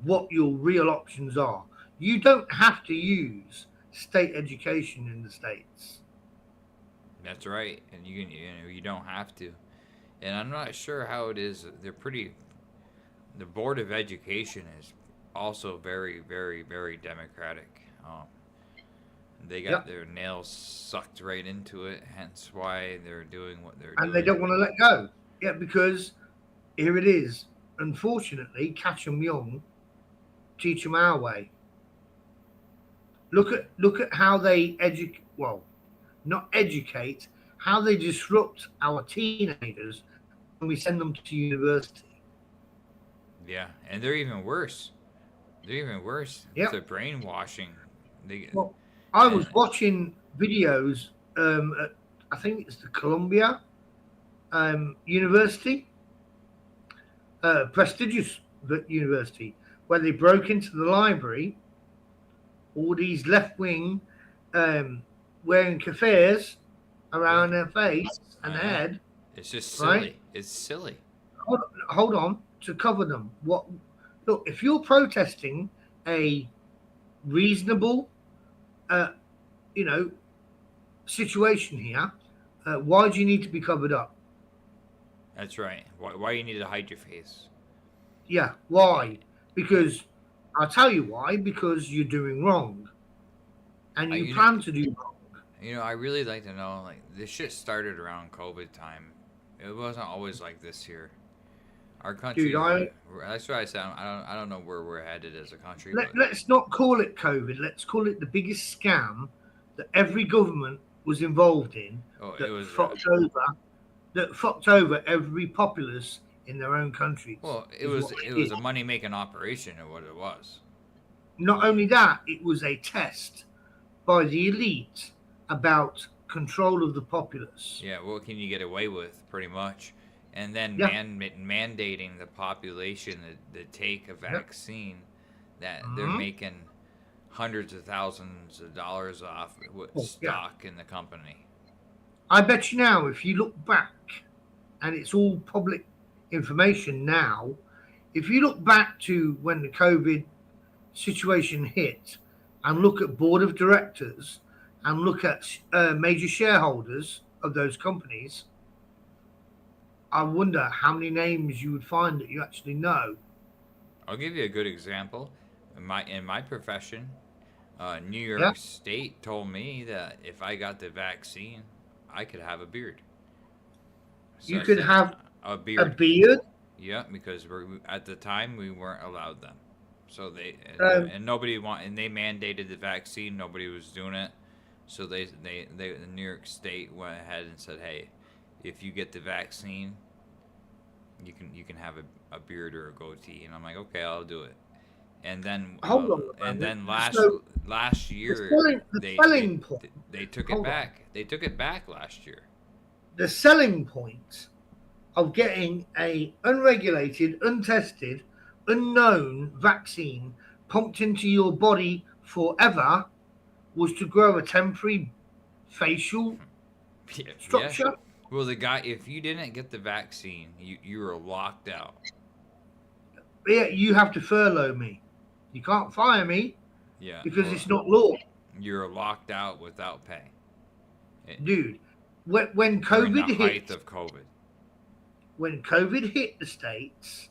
what your real options are. You don't have to use state education in the States. That's right, and you don't have to. And I'm not sure how it is. They're pretty. The board of education is also very, very, very democratic. They got Yep. their nails sucked right into it, hence why they're doing what they're And they doing. don't want to let go. Yeah, because here it is. Unfortunately, catch 'em young, teach 'em our way. Look at how they educate. Well, not educate. How they disrupt our teenagers when we send them to university. Yeah, and they're even worse. They're even worse with Yep. the brainwashing. They Well, I was and watching videos. At, I think it's the Columbia University, prestigious university, where they broke into the library. All these left wing wearing keffers yeah, around their face and I know. head, It's just right? silly. It's silly. Hold on to cover them. What? Look, if you're protesting a reasonable, uh, you know, situation here, why do you need to be covered up? That's right. Why you need to hide your face? Yeah, Eh, why? Because I'll tell you why. Because you're doing wrong, and I you you know plan to do wrong. I really like to know like this shit started around COVID time. It wasn't always like this here. Our Dude, country, that's what I said. I don't know where we're headed as a country, but let's not call it COVID. Let's call it the biggest scam that every government was involved in oh, it that was fucked over every populace in their own countries. well, Is what it they was did. a money making operation, or what it was. Not Yeah, only that, it was a test by the elite about control of the populace. yeah. What can you get away with, pretty much? And then Yeah. mandating the population to take a Yep. vaccine that they're Hmm. making hundreds of thousands of dollars off with Oh, yeah. stock in the company. I bet you now, if you look back, and it's all public information now, if you look back to when the COVID situation hit and look at board of directors and look at major shareholders of those companies, I wonder how many names you would find that you actually know. I'll give you a good example. In my profession, New Yeah, York State told me that if I got the vaccine, I could have a beard. So you I could said have a a beard. beard. Yeah, because at the time we weren't allowed them. So they Um, and nobody and they mandated the vaccine. Nobody was doing it. So the New York State went ahead and said, hey, if you get the vaccine, you can have a beard or a goatee. And I'm like, okay, I'll do it. And then hold on a and moment. then So last the year selling, the they they selling point. they took it Hold on. back. They took it back last year. The selling point of getting a unregulated, untested, unknown vaccine pumped into your body forever was to grow a temporary facial Yeah. structure. Well, the guy, if you didn't get the vaccine, you were locked out. Yeah, you have to furlough me. You can't fire me Yeah. because Well, it's not law, you're locked out without pay. dude. When During the COVID height hit, of COVID. when COVID hit the states,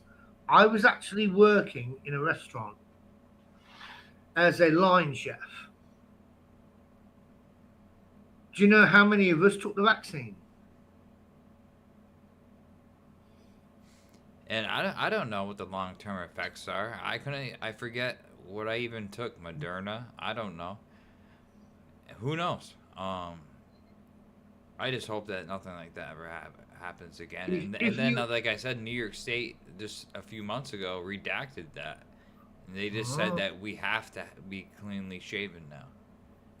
I was actually working in a restaurant as a line chef. Do you know how many of us took the vaccine? And I don't know what the long term effects are. I forget what I even took. Moderna. I don't know. Who knows? I just hope that nothing like that ever happens again. And If then you, like I said, New York State just a few months ago redacted that. And they just said oh, that we have to be cleanly shaven now.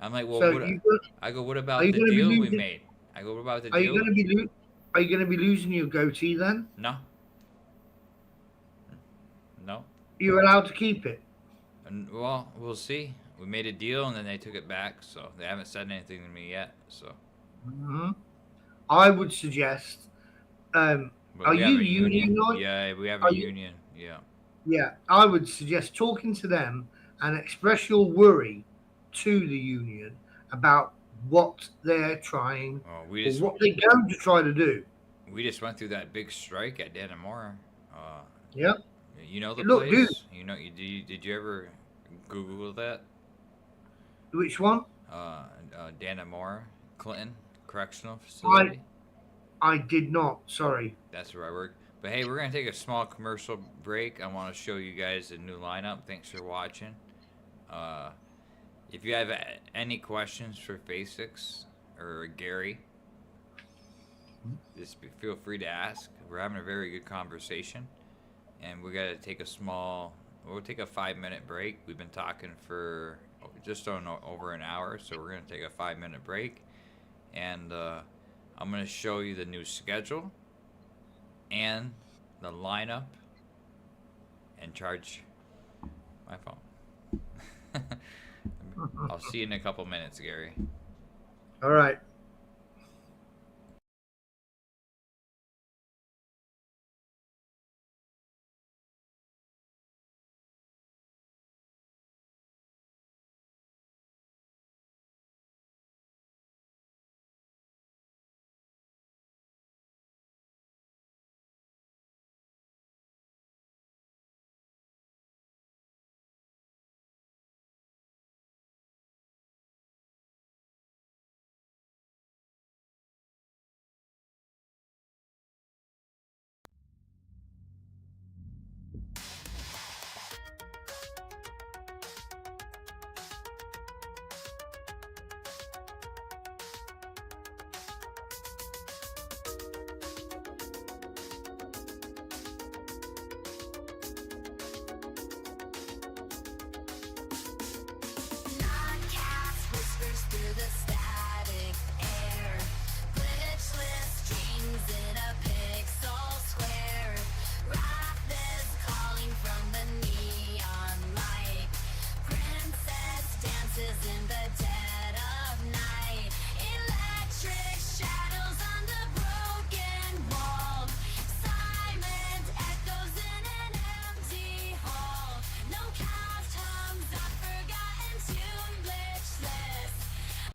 I'm like, well, so what? you I go, what are about you the going to be deal we losing? made? I go, what about the Are you deal? going to be are you going to be losing your goatee then? No, no. You're allowed to keep it. And well, we'll see. We made a deal and then they took it back, so they haven't said anything to me yet. So, Mhm. I would suggest. but Are we have you a union. unionized? Yeah, we have a Are you? union. Yeah. Yeah, I would suggest talking to them and express your worry to the union about what they're trying Well, or what they're going to try to do. we just went through that big strike at Dannemora. Uh, Yeah. you know the Look, dude, place? You know, did you ever Google that? which one? Dannemora, Clinton Correctional I Facility. I did not. Sorry. That's where I work. But hey, we're gonna take a small commercial break. I want to show you guys a new lineup. Thanks for watching. Uh, if you have any questions for FAISIX or Gary, just feel free to ask. We're having a very good conversation, and we gotta take a small. We'll take a 5-minute break. We've been talking for just on over an hour, so we're gonna take a 5-minute break, and I'm gonna show you the new schedule and the lineup and charge my phone. I'll see you in a couple minutes, Gary. All right. NodCast whispers through the static air. Glitchless strings in a pixel square. Wrath is calling from the neon light. Princess dances in the dead of night. Electric shadows on the broken wall. Silent echoes in an empty hall. No cast hums a forgotten tune, glitchless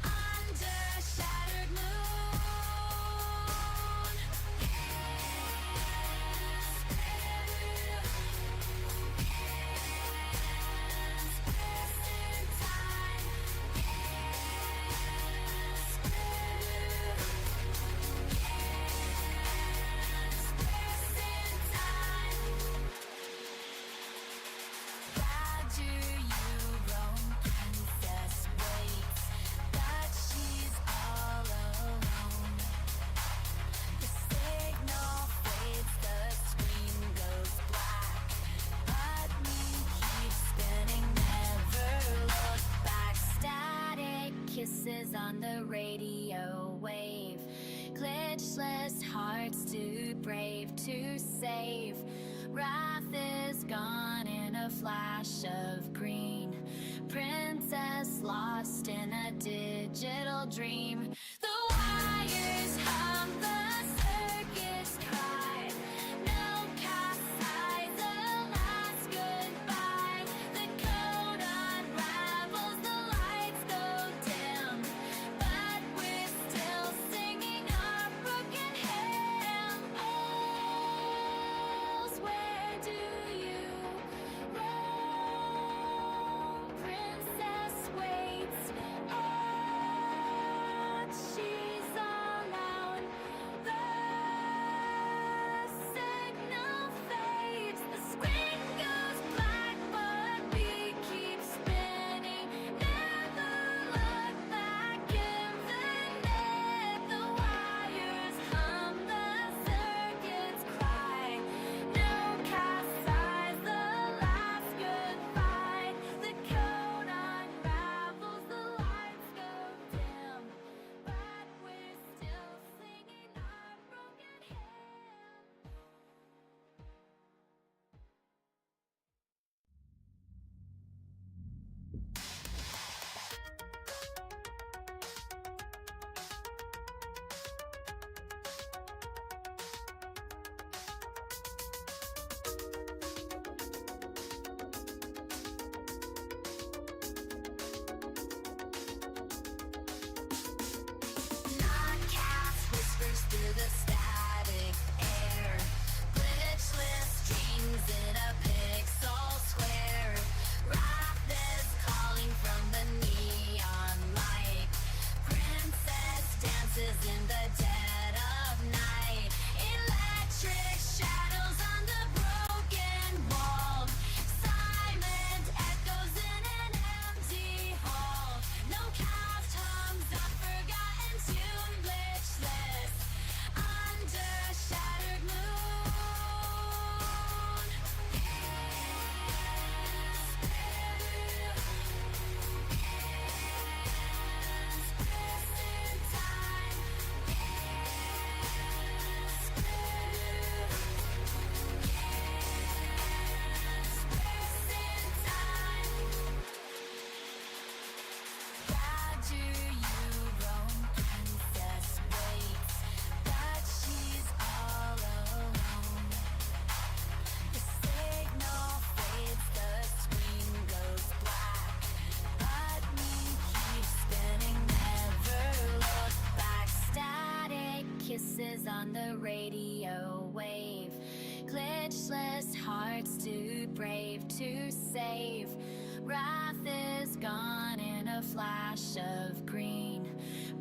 under shattered moon. Badger, you roam, princess waits, but she's all alone. The signal fades, the screen goes black, but we keep spinning, never look back. Static kisses on the radio wave, glitchless hearts too brave to save. Wrath is gone in a flash of green. Princess lost in a digital digital dream. The wires hum, the circuits cry. No cast size, the last goodbye. The code unravels, the lights go dim, but we're still singing our broken hymns. Where do you roam? Princess waits. Oh, she's alone. The signal fades. The screen goes black, but we keep spinning. Never look back in the net. The wires hum, the circuits cry. No cast size, the last goodbye. The code unravels, the lights go dim, but we're still singing our broken hymn. NodCast whispers through the static air. Glitchless dreams in a pixel square. Wrath is calling from the neon light. Princess dances in the dead of night. Electric shadows on the broken wall. Silent echoes in an empty hall. No cast hums a forgotten tune, glitchless under shattered moon. Pressing time. Pressing time. Why do you roam? Princess waits, but she's all alone. The signal fades, the screen goes black, but we keep spinning, never look back. Static kisses on the radio wave. Glitchless hearts too brave to save. Wrath is gone in a flash of green.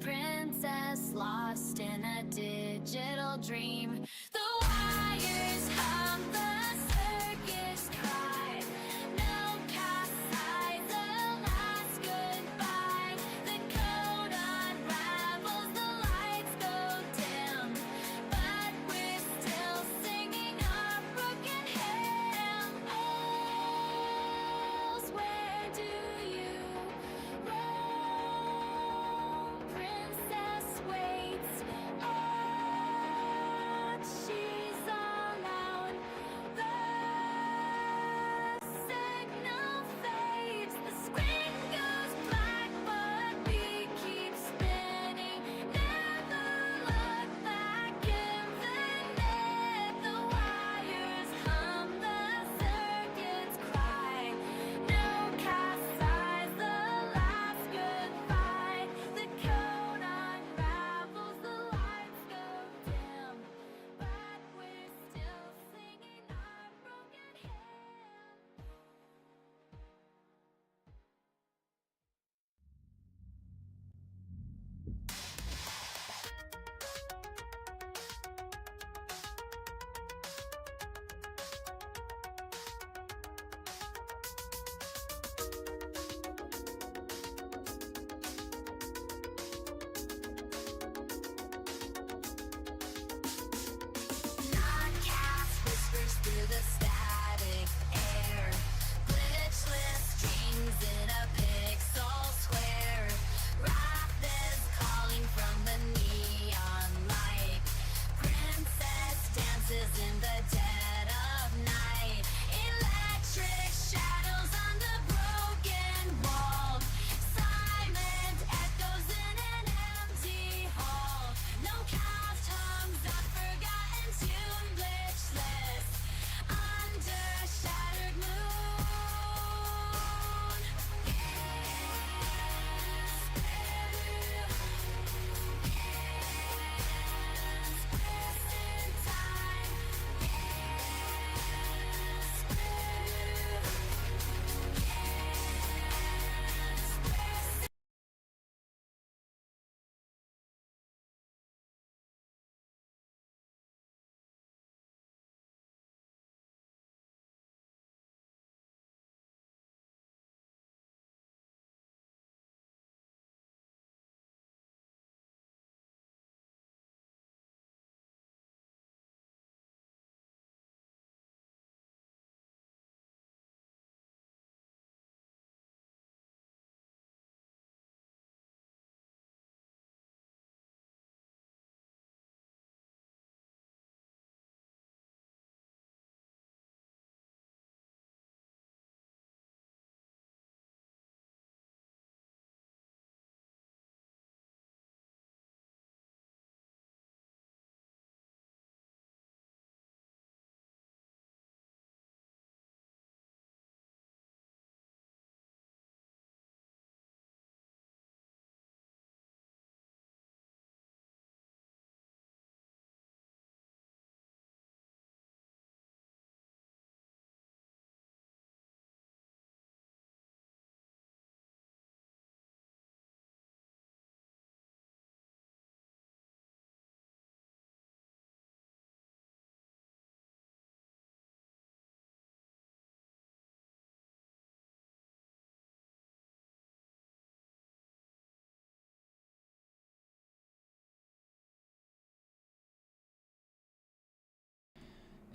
Princess lost in a digital dream. The wires hum, the circuits cry. No cast size, the last goodbye. The code unravels, the lights go dim, but we're still singing our broken hymns. Where do you roam? Princess waits. Oh,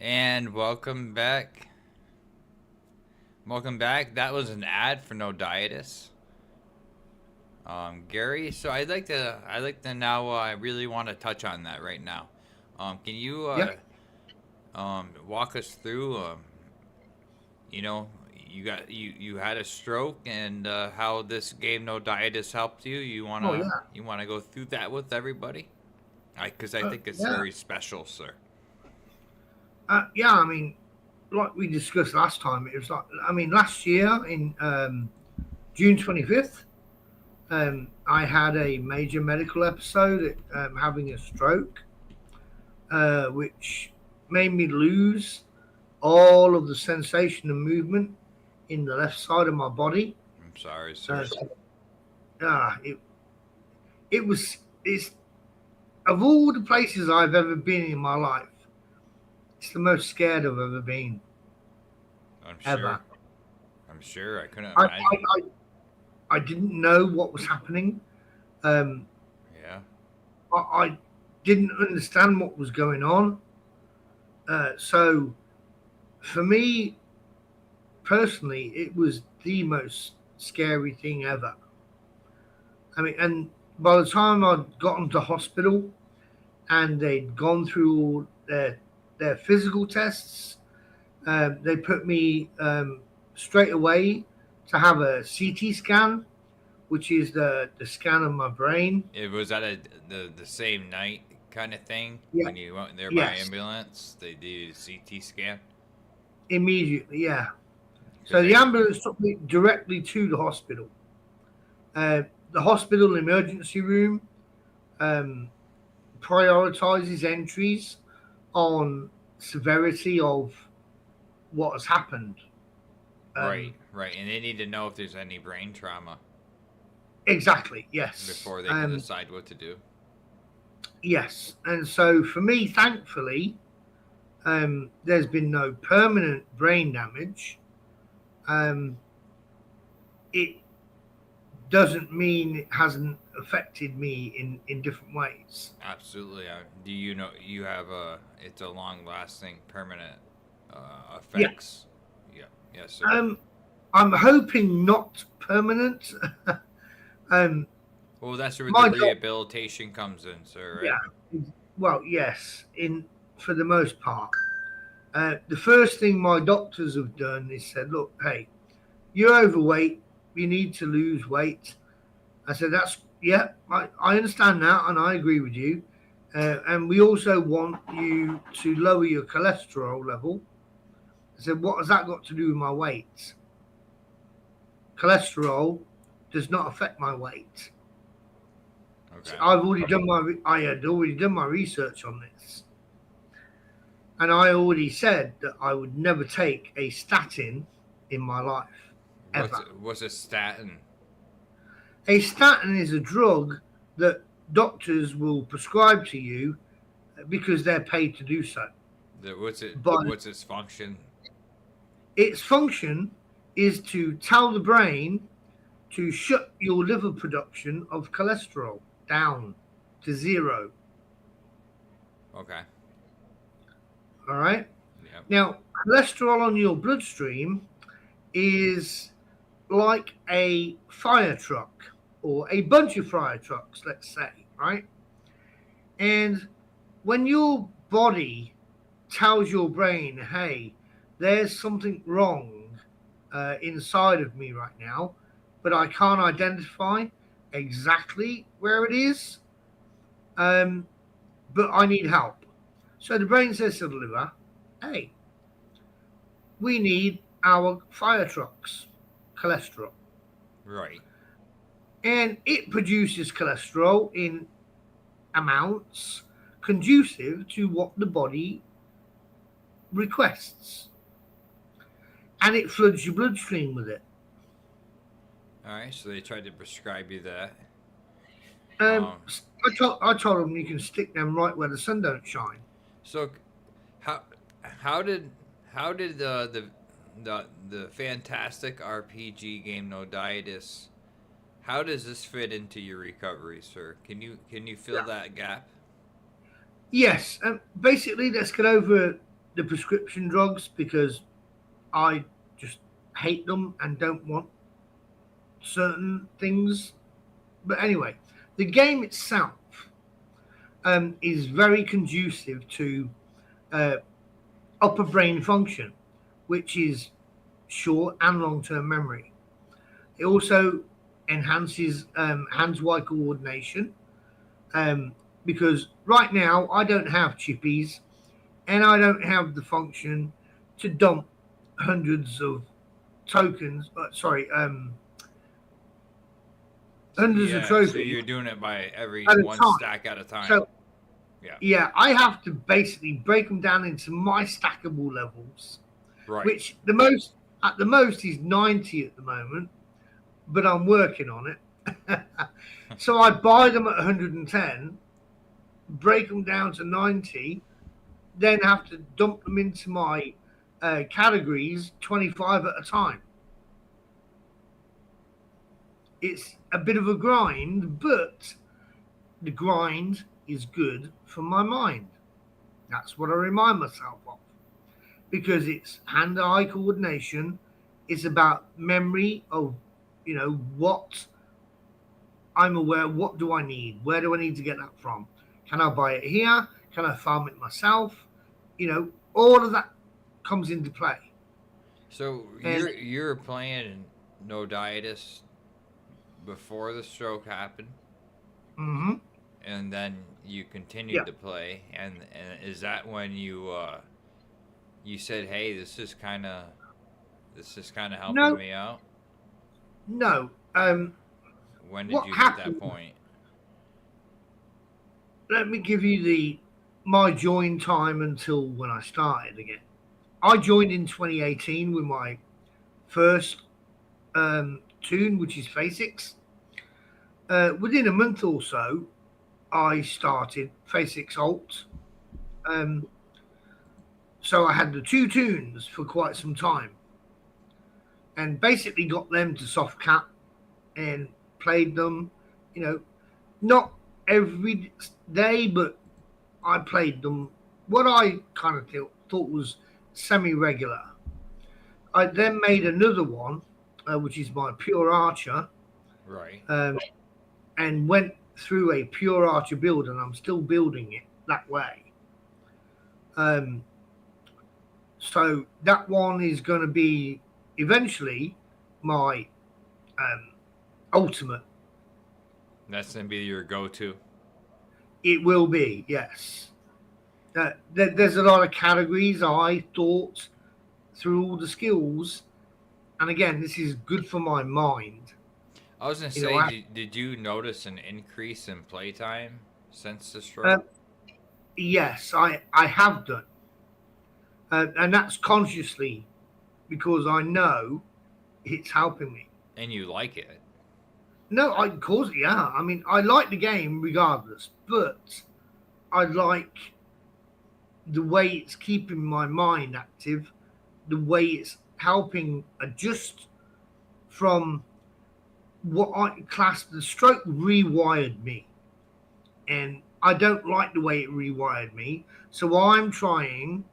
And welcome back. Welcome back. That was an ad for No Dietis. Gary, so I'd like to now. I really want to touch on that right now. Can you Yep. walk us through? You had a stroke, and how this game No Dietis helped you. You Oh wanna yeah. you wanna go through that with everybody? Because I think it's Yeah. very special, sir. Yeah. I mean, like we discussed last time, it was like last year in June 25th, I had a major medical episode, having a stroke, which made me lose all of the sensation and movement in the left side of my body. I'm sorry, sir. It it's of all the places I've ever been in my life, it's the most scared I've ever been. I'm Ever. sure. I'm sure. I couldn't I, imagine. I didn't know what was happening. Um, Yeah. I didn't understand what was going on. So for me personally, it was the most scary thing ever. And by the time I'd gotten to hospital and they'd gone through all their physical tests, they put me straight away to have a CT scan, which is the scan of my brain. It was at the same night kind of thing Yeah. when you went there by Yes. ambulance. They did a CT scan. Immediately, yeah. 'Cause So the they- ambulance took me directly to the hospital. The hospital emergency room um, prioritizes entries on severity of what has happened. Right, and they need to know if there's any brain trauma Exactly. Yes. before they can decide what to do. Yes. And so for me, thankfully, there's been no permanent brain damage. It doesn't mean it hasn't affected me in different ways. Absolutely. Do you know you have it's a long-lasting, permanent Yeah. effects? Yeah. Yes, sir. I'm hoping not permanent. Well, that's where my the doc- rehabilitation comes in, sir. Right? Yeah. Well, yes, for the most part. The first thing my doctors have done is said, "Look, hey, you're overweight. You need to lose weight." I said, I understand that, and I agree with you. And we also want you to lower your cholesterol level." I said, "What has that got to do with my weight? Cholesterol does not affect my weight." Okay. I had already done my research on this, and I already said that I would never take a statin in my life ever. What's a statin? A statin is a drug that doctors will prescribe to you because they're paid to do so. But What's its function? its function is to tell the brain to shut your liver production of cholesterol down to zero. Okay. All right. Yeah. Now, cholesterol on your bloodstream is like a fire truck or a bunch of fire trucks, let's say, right? And when your body tells your brain, hey, there's something wrong inside of me right now, but I can't identify exactly where it is, but I need help. So the brain says to the liver, hey, we need our fire trucks, cholesterol. Right. And it produces cholesterol in amounts conducive to what the body requests. And it floods your bloodstream with it. All right. So they tried to prescribe you that. I told them you can stick them right where the sun don't shine. So, how did the fantastic RPG game No Dietis? How does this fit into your recovery, sir? Can you fill that gap? Yes. Basically, let's get over the prescription drugs because I just hate them and don't want certain things. But anyway, the game itself is very conducive to uh, upper brain function, which is short and long term memory. It also enhances hands eye coordination because right now I don't have chippies and I don't have the function to dump hundreds of tokens. Hundreds of Yeah, trophies so you're doing it by every at a one time. stack at a time. So Yeah. yeah, I have to basically break them down into my stackable levels, Right. which the most is 90 at the moment, but I'm working on it. So I buy them at 110, break them down to 90, then have to dump them into my categories 25 at a time. It's a bit of a grind, but the grind is good for my mind. That's what I remind myself of because it's hand-eye coordination. It's about memory of, what I'm aware. What do I need? Where do I need to get that from? Can I buy it here? Can I farm it myself? All of that comes into play. So And you're playing No Dietis before the stroke happened, mhm, and then you continued yeah, to play, and is that when you said, "Hey, this is kind of helping no, me out"? no. When did What you hit that happened? point? Let me give you my join time until when I started again. I joined in 2018 with my first tune, which is FAISIX. Within a month or so, I started FAISIX Alt. Um, so I had the two tunes for quite some time and basically got them to soft cap and played them, you know, not every day, but I played them what I kind of thought was semi regular. I then made another one, which is my Pure Archer, Right. um, and went through a Pure Archer build, and I'm still building it that way. Um, so that one is going to be eventually my um, ultimate. That's gonna be your go-to. It will be, yes. There's a lot of categories I thought through all the skills, and again, this is good for my mind. I was gonna You know, say, did you notice an increase in playtime since the uh, stroke? yes, I have done, and that's consciously because I know it's helping me. And you like it? No, of course, yeah. I mean, I like the game regardless, but I like the way it's keeping my mind active, the way it's helping adjust from what I class the stroke rewired me. And I don't like the way it rewired me. So I'm trying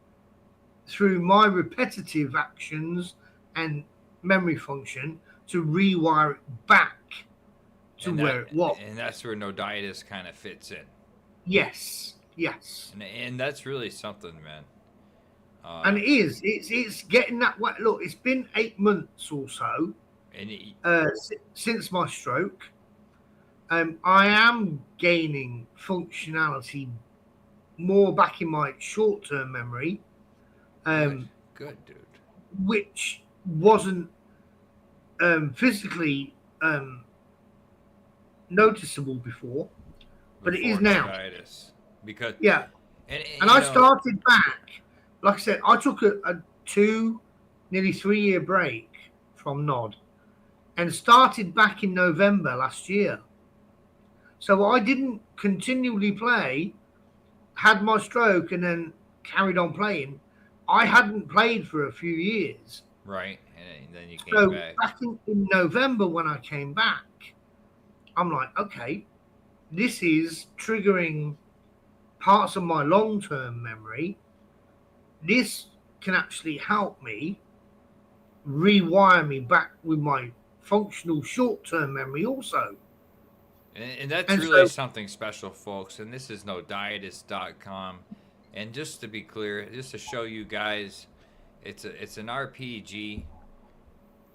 through my repetitive actions and memory function to rewire it back to And where it was. that's where no dietis kind of fits in. Yes, yes. And that's really something, man. And it is. It's getting that way. Look, it's been 8 months or so And it, since my stroke. I am gaining functionality more back in my short-term memory, good, good, dude. which wasn't physically noticeable before, but it is Before no now. dietis, because Yeah, and and I started back. Like I said, I took a nearly 3 year break from Nod, and started back in November last year. So I didn't continually play, had my stroke, and then carried on playing. I hadn't played for a few years. right, and then you came So back. back in November when I came back, I'm like, okay, this is triggering parts of my long term memory, this can actually help me rewire me back with my functional short-term memory also. And that's And really so, something special, folks. And this is NoDietist.com. And just to be clear, just to show you guys, it's an RPG.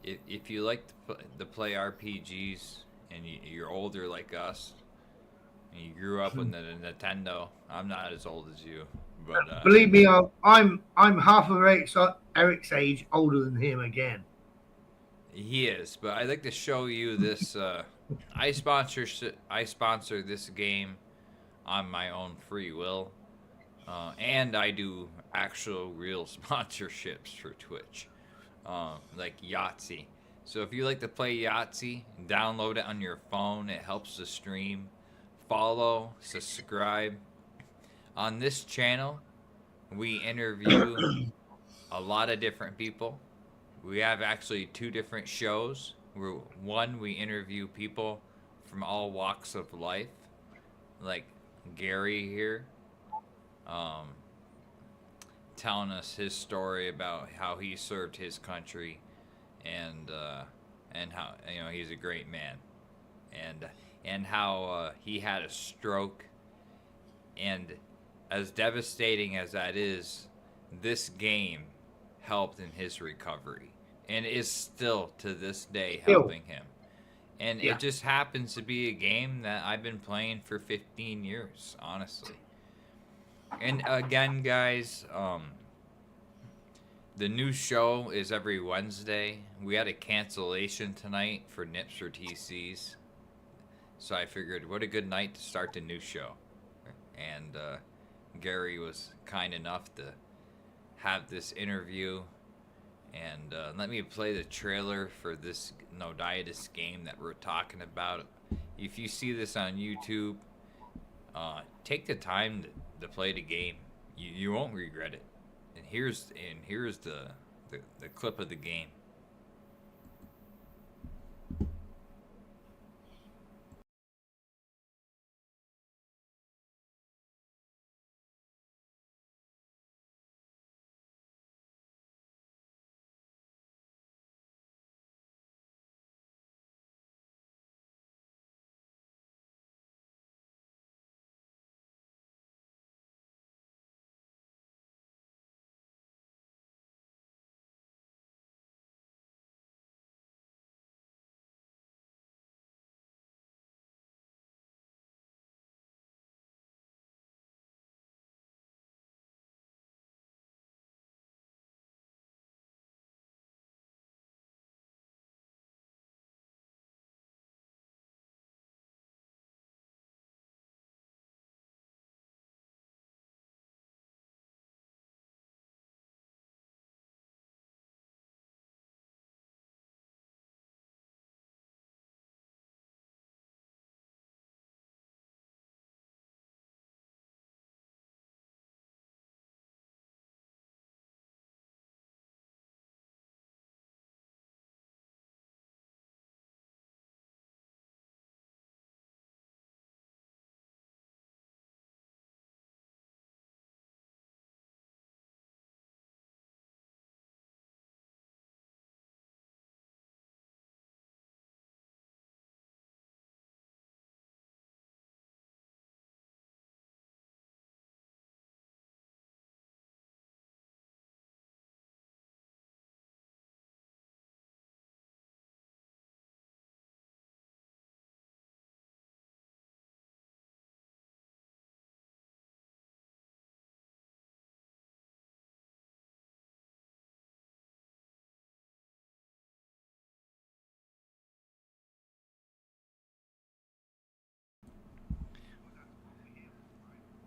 If you like to play RPGs and you're older like us, and you grew up with the Nintendo, I'm not as old as you, but believe me, I'm half of Eric's age older than him again. he is. But I'd like to show you this. I sponsor this game on my own free will, and I do actual real sponsorships for Twitch, like Yahtzee. So if you like to play Yahtzee, download it on your phone. It helps the stream. Follow, subscribe. On this channel, we interview a lot of different people. We have actually two different shows. One, we interview people from all walks of life, like Gary here, um, telling us his story about how he served his country, and how he's a great man, and how he had a stroke, and as devastating as that is, this game helped in his recovery and is still to this day helping him. And Yeah. it just happens to be a game that I've been playing for 15 years, honestly. And again, guys, the new show is every Wednesday. We had a cancellation tonight for Nips or TCs. So I figured, what a good night to start the new show. And Gary was kind enough to have this interview. And let me play the trailer for this NoDietist game that we're talking about. If you see this on YouTube, take the time to play the game. You won't regret it. And here's the clip of the game.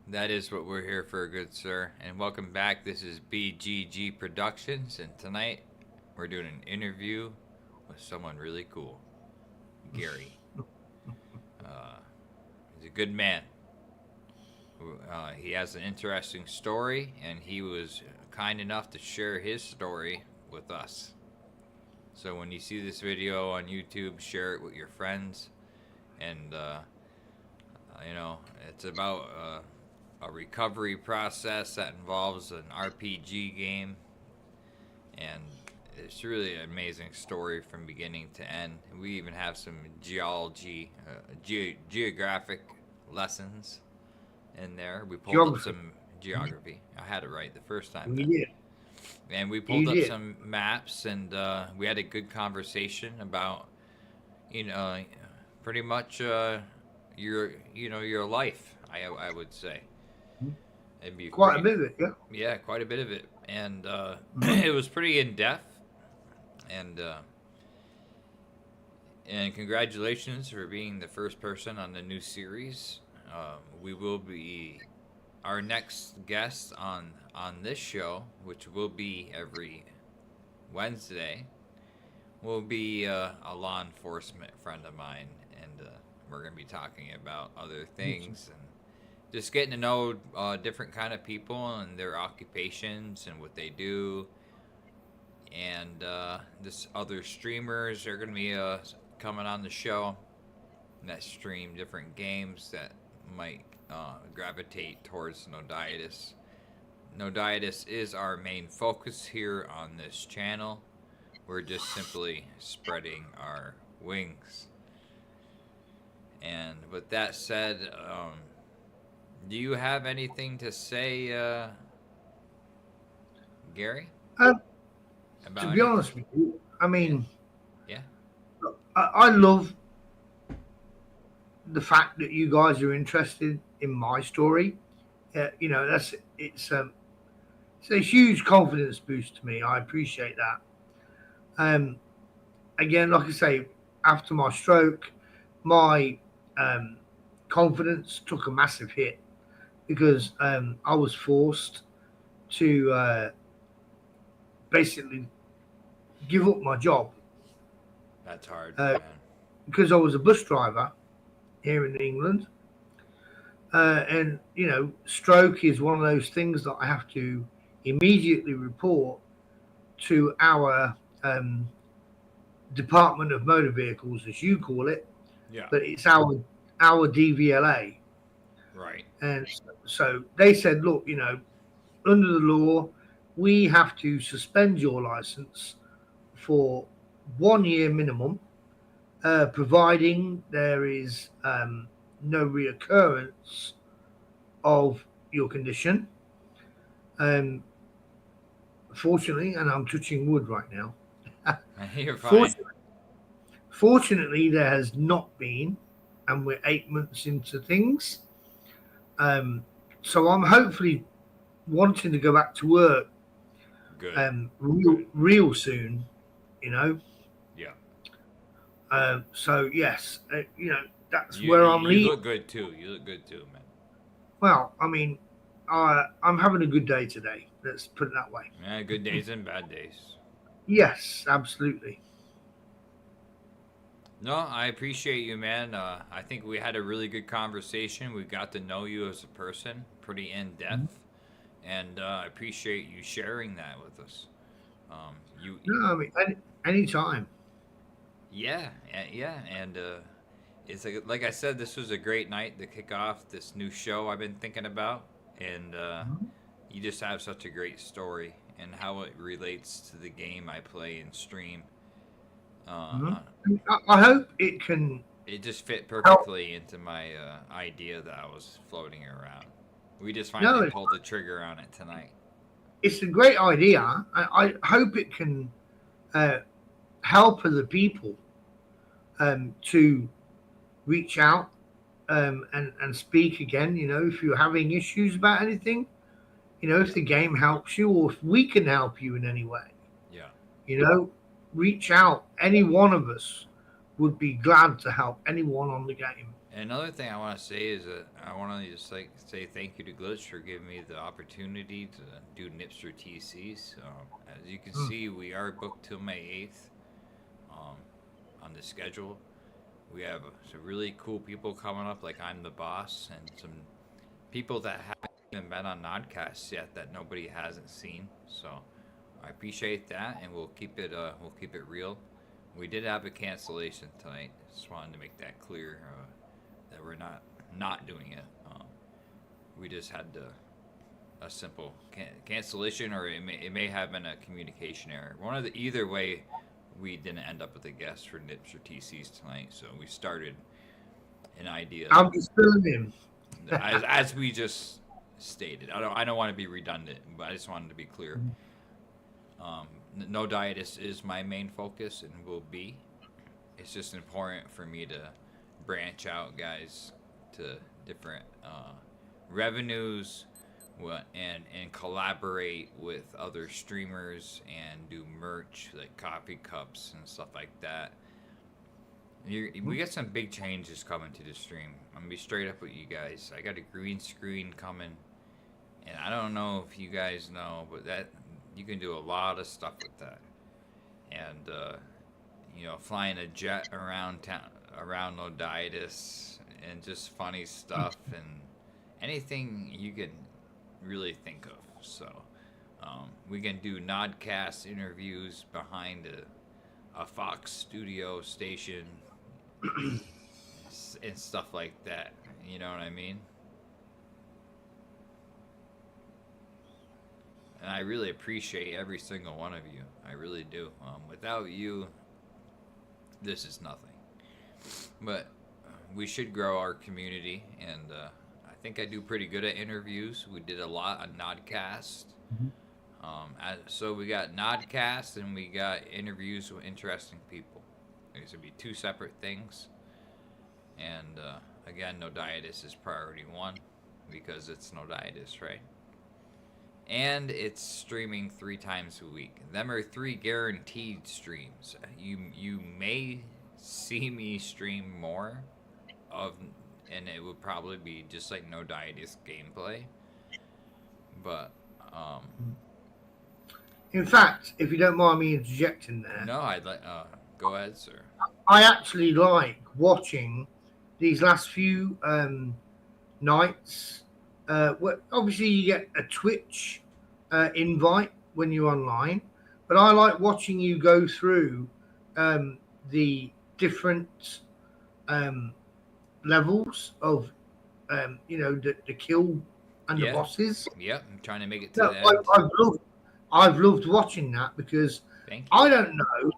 That is what we're here for, good sir. And welcome back. This is BGG Productions, and tonight we're doing an interview with someone really cool, Gary. He's a good man. He has an interesting story, and he was kind enough to share his story with us. So when you see this video on YouTube, share it with your friends, and it's about a recovery process that involves an RPG game, and it's really an amazing story from beginning to end. We even have some geology, geographic lessons in there. We pulled up Geography. some geography. I had it right the first time. You Then. did. And we You pulled up did. some maps, and we had a good conversation about, pretty much your life. I would say it'd be Quite a pretty, bit of it, yeah. yeah, quite a bit of it, and Mhm. it was pretty in depth, and congratulations for being the first person on the new series. We will be our next guest on this show, which will be every Wednesday, will be a law enforcement friend of mine, and we're going to be talking about other things and just getting to know different kind of people and their occupations and what they do, and this other streamers are going to be coming on the show that stream different games that might gravitate towards Nodiatus. Nodiatus is our main focus here on this channel. We're just simply spreading our wings. And with that said, do you have anything to say, Gary? Um, About to be anything? honest with you, I mean, Yeah. I love the fact that you guys are interested in my story. It's a huge confidence boost to me. I appreciate that. Um, Again, like I say, after my stroke, my um, confidence took a massive hit because I was forced to basically give up my job That's hard, uh, man. because I was a bus driver here in England. And, stroke is one of those things that I have to immediately report to our Department of Motor Vehicles, as you call it, Yeah. but it's our DVLA. Right. And so they said, look, under the law, we have to suspend your license for 1 year minimum, providing there is no reoccurrence of your condition. Um, Fortunately, and I'm touching wood right now. You're fine. Fortunately, fortunately, there has not been, and we're 8 months into things. So I'm hopefully wanting to go back to work Good. real soon. You know. Yeah. So yes, that's You where I'm you leading. look good too. You look good too, man. Well, I mean, I'm having a good day today. Let's put it that way. Yeah, good days and bad days. Yes, absolutely. No, I appreciate you, man. I think we had a really good conversation. We got to know you as a person, pretty in depth, and I appreciate you sharing that with us. You, No, I mean, anytime. yeah, yeah, and it's like I said, this was a great night to kick off this new show I've been thinking about, and you just have such a great story and how it relates to the game I play and stream. Mhm. Uh, I hope it can It just fit help. perfectly into my idea that I was floating around. We just No, finally pulled the trigger on it tonight. it's a great idea. I hope it can uh, help other people to reach out and speak again. If you're having issues about anything, if the game helps you or if we can help you in any way, Yeah. you know, reach out. Any one of us would be glad to help anyone on the game. And another thing I want to say is that I want to just say thank you to Glitch for giving me the opportunity to do Nipster TCs. As you can Mm. see, we are booked till May 8th um, on the schedule. We have some really cool people coming up, like I'm the Boss, and some people that haven't even been on NodCast yet that nobody hasn't seen. So I appreciate that, and we'll keep it real. We did have a cancellation tonight. Just wanted to make that clear that we're not doing it. we just had a simple cancellation, or it may have been a communication error. Either way, we didn't end up with a guest for Nips or TCs tonight. So we started an idea. I'm just filling in. as we just stated. I don't want to be redundant, but I just wanted to be clear. No Dietis is my main focus and will be. It's just important for me to branch out, guys, to different revenues, and collaborate with other streamers and do merch like coffee cups and stuff like that. We got some big changes coming to the stream. I'm gonna be straight up with you guys. I got a green screen coming, and I don't know if you guys know, but that you can do a lot of stuff with that. And flying a jet around town, around Noditis, and just funny stuff and anything you can really think of. So we can do NodCast interviews behind a Fox studio station and stuff like that. You know what I mean? And I really appreciate every single one of you. I really do. Without you, this is nothing. But we should grow our community, and I think I do pretty good at interviews. We did a lot on NodCast. So we got NodCast and we got interviews with interesting people. These would be two separate things. And again, Noditis is priority one because it's Noditis, right? And it's streaming 3 times a week. Them are 3 guaranteed streams. You may see me stream more and it would probably be just like Noditis gameplay. But In fact, if you don't mind me interjecting there, no, I'd like go ahead, sir. I actually like watching these last few nights. Obviously, you get a Twitch invite when you're online, but I like watching you go through the different levels of, the kill and the bosses. Yep, I'm trying to make it to the end. I've loved watching that because Thank you. I don't know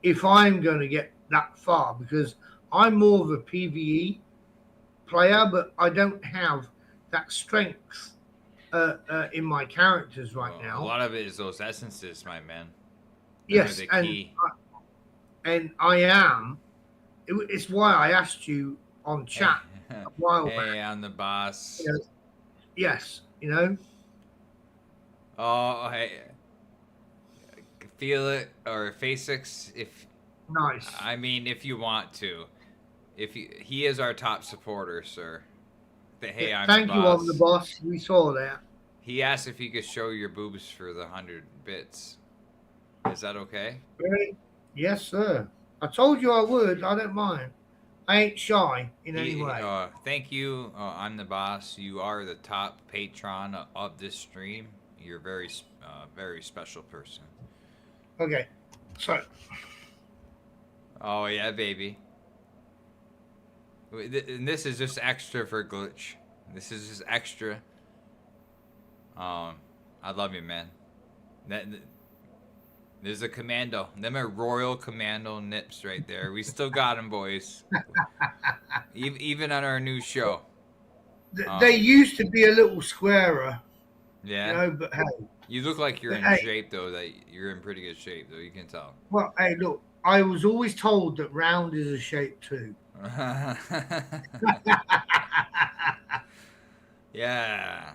if I'm going to get that far because I'm more of a PvE player, but I don't have that strength in my characters right now. A lot of it is those essences, my man. Yes, and I am. It's why I asked you on chat a while back. Hey, I'm the boss. Yes, Oh, hey. Feel it or FAISIX if. Nice. I mean, if you want to. He is our top supporter, sir. Hey, I'm Thank the you, boss. I'm the boss. We saw that. He asked if you could show your boobs for the 100 bits. Is that okay? Really? Yes, sir. I told you I would. I don't mind. I ain't shy in any way. Thank you. I'm the boss. You are the top patron of this stream. You're a very, very special person. Okay. So. Oh, yeah, baby. And this is just extra for Glitch. This is just extra. I love you, man. There's a commando. Them are Royal Commando Nips right there. We still got them, boys. Even on our new show. They used to be a little squarer. Yeah. But hey. You look like you're in shape, though. That you're in pretty good shape, though. You can tell. Well, hey, look. I was always told that round is a shape too. Yeah.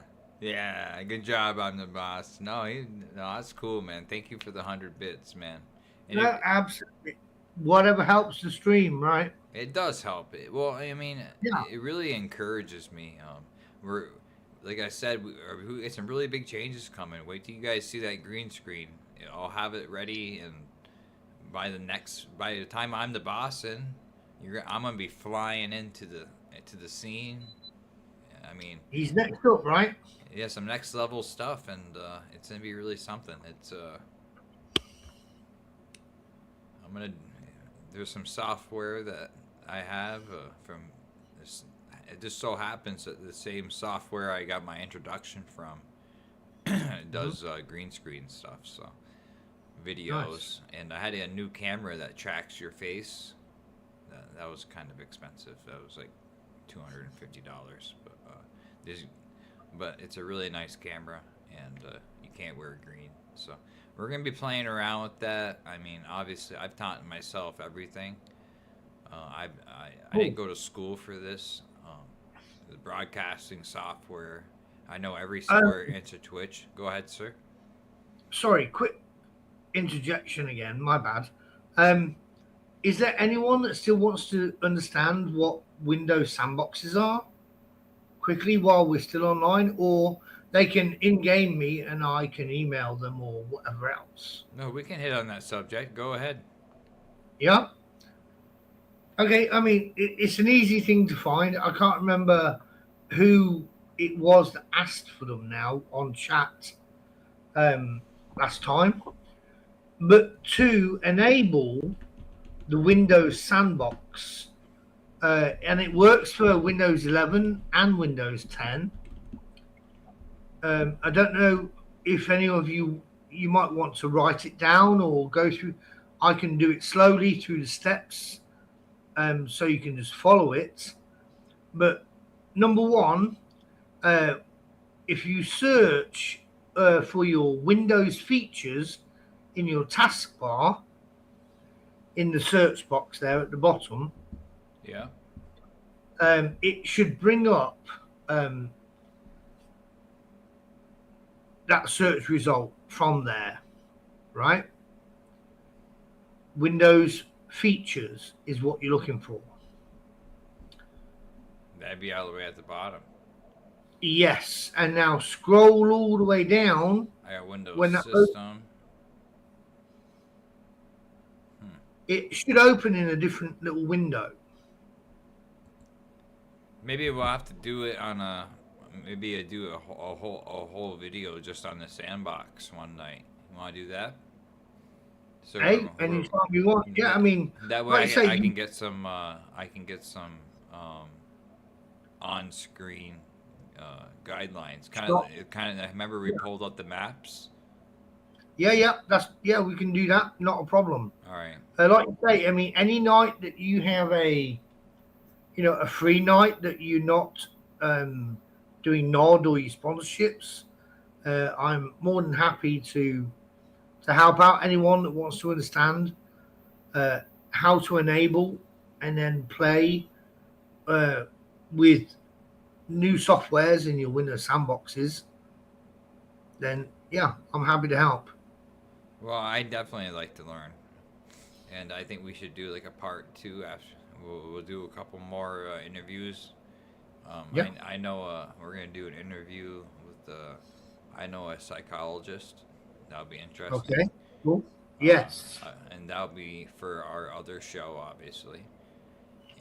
Good job, I'm the boss. No, that's cool, man. Thank you for the 100 bits, man. And no, absolutely. Whatever helps the stream, right? It does help. I mean, it really encourages me. Like I said, we got some really big changes coming. Wait till you guys see that green screen. I'll have it ready, and by the time I'm the boss, and I'm gonna be flying into the scene. I mean, he's next up, right? Yeah, some next level stuff, and it's gonna be really something. There's some software that I have from it just so happens that the same software I got my introduction from it does green screen stuff, so videos. Nice. And I had a new camera that tracks your face. That was kind of expensive. That was like $250, but it's a really nice camera, and you can't wear green. So we're gonna be playing around with that. I mean, obviously, I've taught myself everything. I didn't go to school for this. The broadcasting software. I know every square inch of Twitch. Go ahead, sir. Sorry, quick interjection again. My bad. Is there anyone that still wants to understand what Windows sandboxes are quickly while we're still online, or they can in-game me and I can email them or whatever else? No, we can hit on that subject. Go ahead. Yeah. Okay. I mean, it's an easy thing to find. I can't remember who it was that asked for them now on chat last time, but to enable the Windows sandbox, and it works for Windows 11 and Windows 10. I don't know if any of you might want to write it down or go through. I can do it slowly through the steps, so you can just follow it. But number one, if you search for your Windows features in your taskbar, in the search box there at the bottom, Yeah. it should bring up that search result from there, right? Windows features is what you're looking for. That'd be all the way at the bottom. Yes, and now scroll all the way down. I got Windows When that System. It should open in a different little window. Maybe we'll have to do it on a. Maybe I do a whole video just on the sandbox one night. You want to do that? So Hey, anytime you want. Yeah, I mean, that way like I say, I can get some. I can get some on-screen guidelines. Kind of. I remember we pulled up the maps. yeah, we can do that. Not a problem. All right. Like you say, I mean, any night that you have a free night that you're not doing Nod or your sponsorships, I'm more than happy to help out anyone that wants to understand how to enable and then play with new softwares in your Windows sandboxes. Then yeah, I'm happy to help. Well, I definitely like to learn, and I think we should do like a part 2 after. We'll do a couple more interviews. Yep. I know we're gonna do an interview with I know a psychologist. That'll be interesting. Okay. Cool. Yes. And that'll be for our other show, obviously.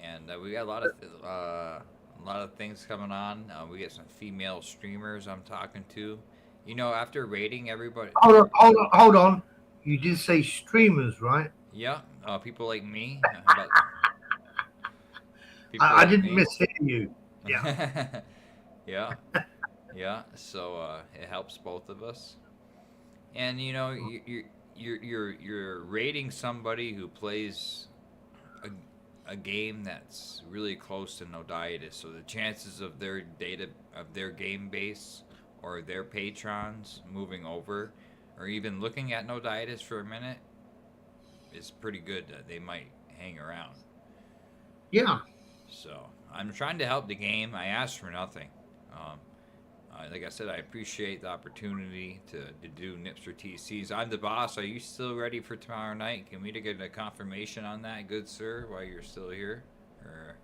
And we got a lot of things coming on. We get some female streamers I'm talking to. You know, after rating everybody. Hold on. You did say streamers, right? Yeah, people like me. I didn't mishear you. Yeah. yeah. So it helps both of us. And you know, you're rating somebody who plays a game that's really close to Nodiatus. So the chances of their game base or their patrons moving over, or even looking at Nodiatus for a minute, is pretty good. They might hang around. Yeah. So I'm trying to help the game. I asked for nothing. Like I said, I appreciate the opportunity to do Nipster TCs. I'm the boss. Are you still ready for tomorrow night? Can we get a confirmation on that, good sir, while you're still here? Or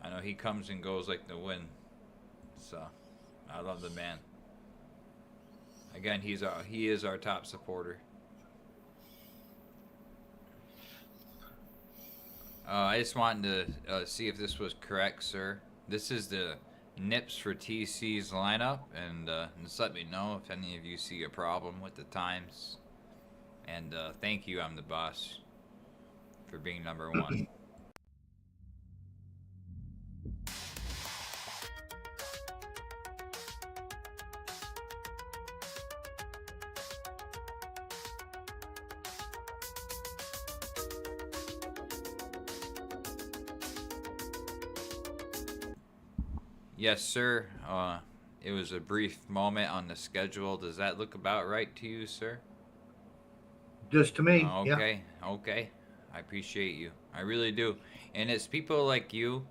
I know he comes and goes like the wind. So I love the man. Again, he is our top supporter. I just wanted to see if this was correct, sir. This is the Nips for TC's lineup, and just let me know if any of you see a problem with the times. And thank you, I'm the boss, for being number one. Yes, sir. It was a brief moment on the schedule. Does that look about right to you, sir? Just to me, yeah. Okay, okay. I appreciate you. I really do. And it's people like you,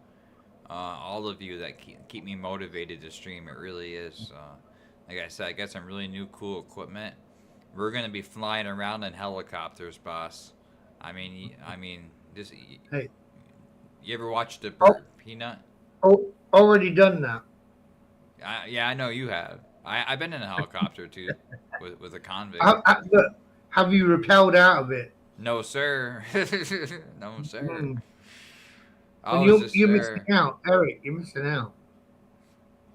all of you, that keep me motivated to stream. It really is. Like I said, I got some really new, cool equipment. We're gonna be flying around in helicopters, boss. I mean, this. Hey, You ever watched the oh, Burt Peanut? already done that. Yeah, I know you have. I've been in a helicopter too, with a convict. Look, have you repelled out of it? No, sir. No, sir. Hmm. Then I was just you're missing there. out, Eric. You're missing out.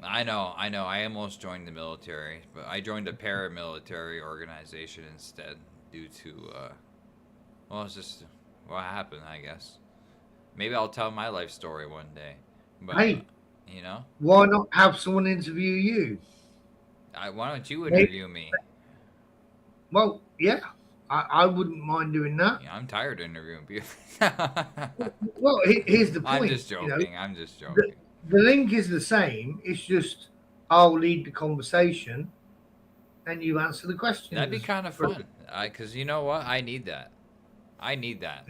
I know, I know. I almost joined the military, but I joined a paramilitary organization instead due to, well, it's just what happened, I guess. Maybe I'll tell my life story one day. But, Hey, you know, why not have someone interview you? why don't you Maybe, interview me? well, yeah, I wouldn't mind doing that. Yeah, I'm tired of interviewing people. Well, here's the I'm point. just You know, joking. I'm just the, joking. the link is the same. It's just I'll lead the conversation and you answer the That'd be questions. kind of fun. Cause you know what? I need that. I need that.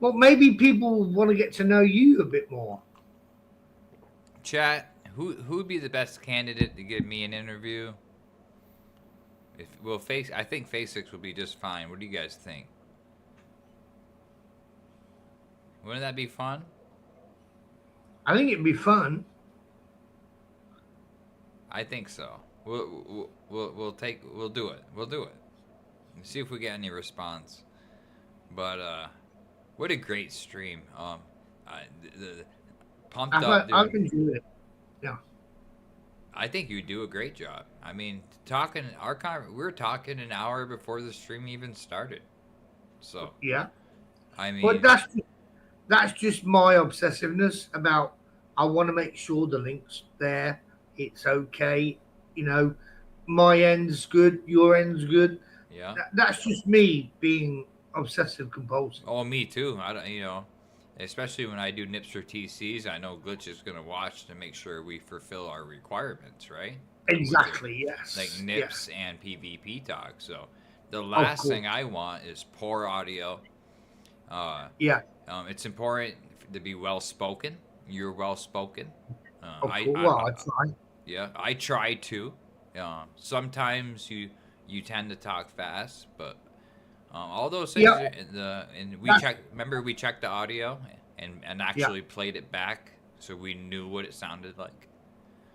Well, maybe people want to get to know you a bit more. Chat. Who would be the best candidate to give me an interview? If well, I think FAISIX would be just fine. What do you guys think? Wouldn't that be fun? I think it'd be fun. I think so. We'll do it. We'll do it. See if we get any response. But what a great stream. The pumped up, I dude. can do it. Yeah. I think you do a great job. I mean, we were talking an hour before the stream even started. So, Yeah. I But mean, that's just my obsessiveness about I want to make sure the link's there. It's okay. You know, my end's good, your end's good. yeah. That's just me being obsessive compulsive. Oh, me too. I don't, especially when I do Nipster TCs, I know Glitch is gonna watch to make sure we fulfill our requirements, right? Which are Exactly. like Yes. Nips Yes. and PvP talk. So, the Of last course. thing I want is poor audio. Uh, Yeah. it's important to be well spoken. You're well spoken. Of course. Well, I try. Yeah, I try to. Sometimes you tend to talk fast, but all those things Yeah. are and we That, check. Remember, we checked the audio and yeah. actually played it back, so we knew what it sounded like.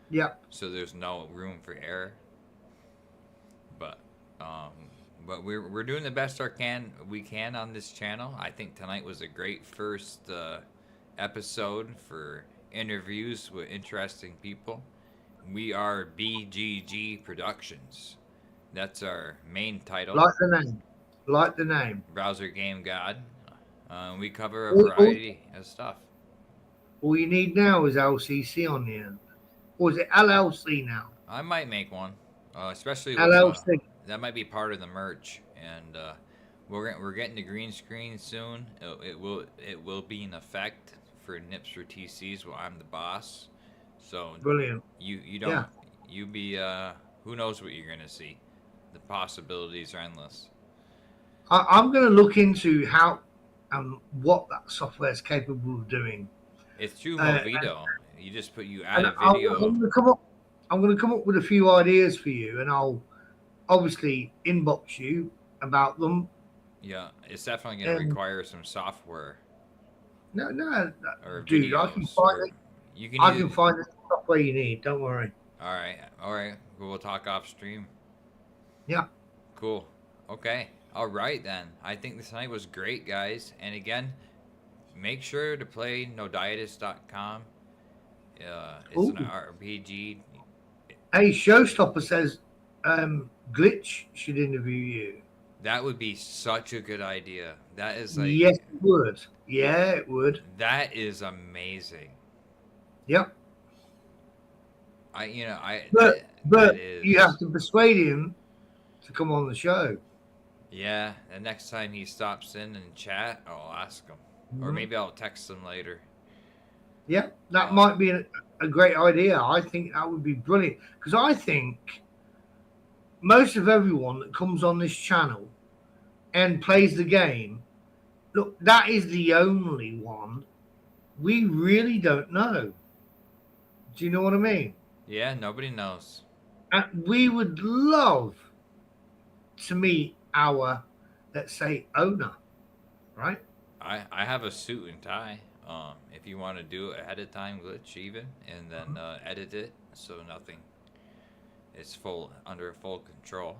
Yeah. So there's no room for error. But um, but we're doing the best we can on this channel. I think tonight was a great first episode for interviews with interesting people. We are BGG Productions. That's our main title. Like the name. Like the name. Browser Game God. We cover a All, all, variety of stuff. all you need now is LCC on the end. Or is it LLC now? I might make one, especially with LLC. that might be part of the merch, and we're getting the green screen soon. It will be in effect for Nipster TCs while I'm the boss. So Brilliant. you don't Yeah. you be who knows what you're gonna see. The possibilities are endless. I'm going to look into how and what that software is capable of doing. It's through Uh, Movito. You add and a video. I'm going to come up. I'm going to come up with a few ideas for you, and I'll obviously inbox you about them. Yeah, it's definitely gonna And require some software no, or dude, I can videos, find or it. you can I either. can find the software you need. Don't worry. All right. We'll talk off stream. Yeah. Cool. Okay. All right then. I think this night was great, guys. And again, make sure to play nodiatus.com. It's an Ooh. RPG. Hey, Showstopper says Glitch should interview you. That would be such a good idea. That is like Yes, it would. Yeah, it would. that is amazing. Yep. That But is. you have to persuade him to come on the show. Yeah, the next time he stops in and chat, I'll ask him. Or Mhm. maybe I'll text him later. Yeah, that Um, might be a great idea. I think that would be brilliant because I think most of everyone that comes on this channel and plays the game, look, that is the only one we really don't know. Do you know what I mean? Yeah, nobody knows. And we would love to meet our, let's say, owner, right? I have a suit and tie. If you want to do it ahead of time, glitch even, and then edit it so nothing is under full control,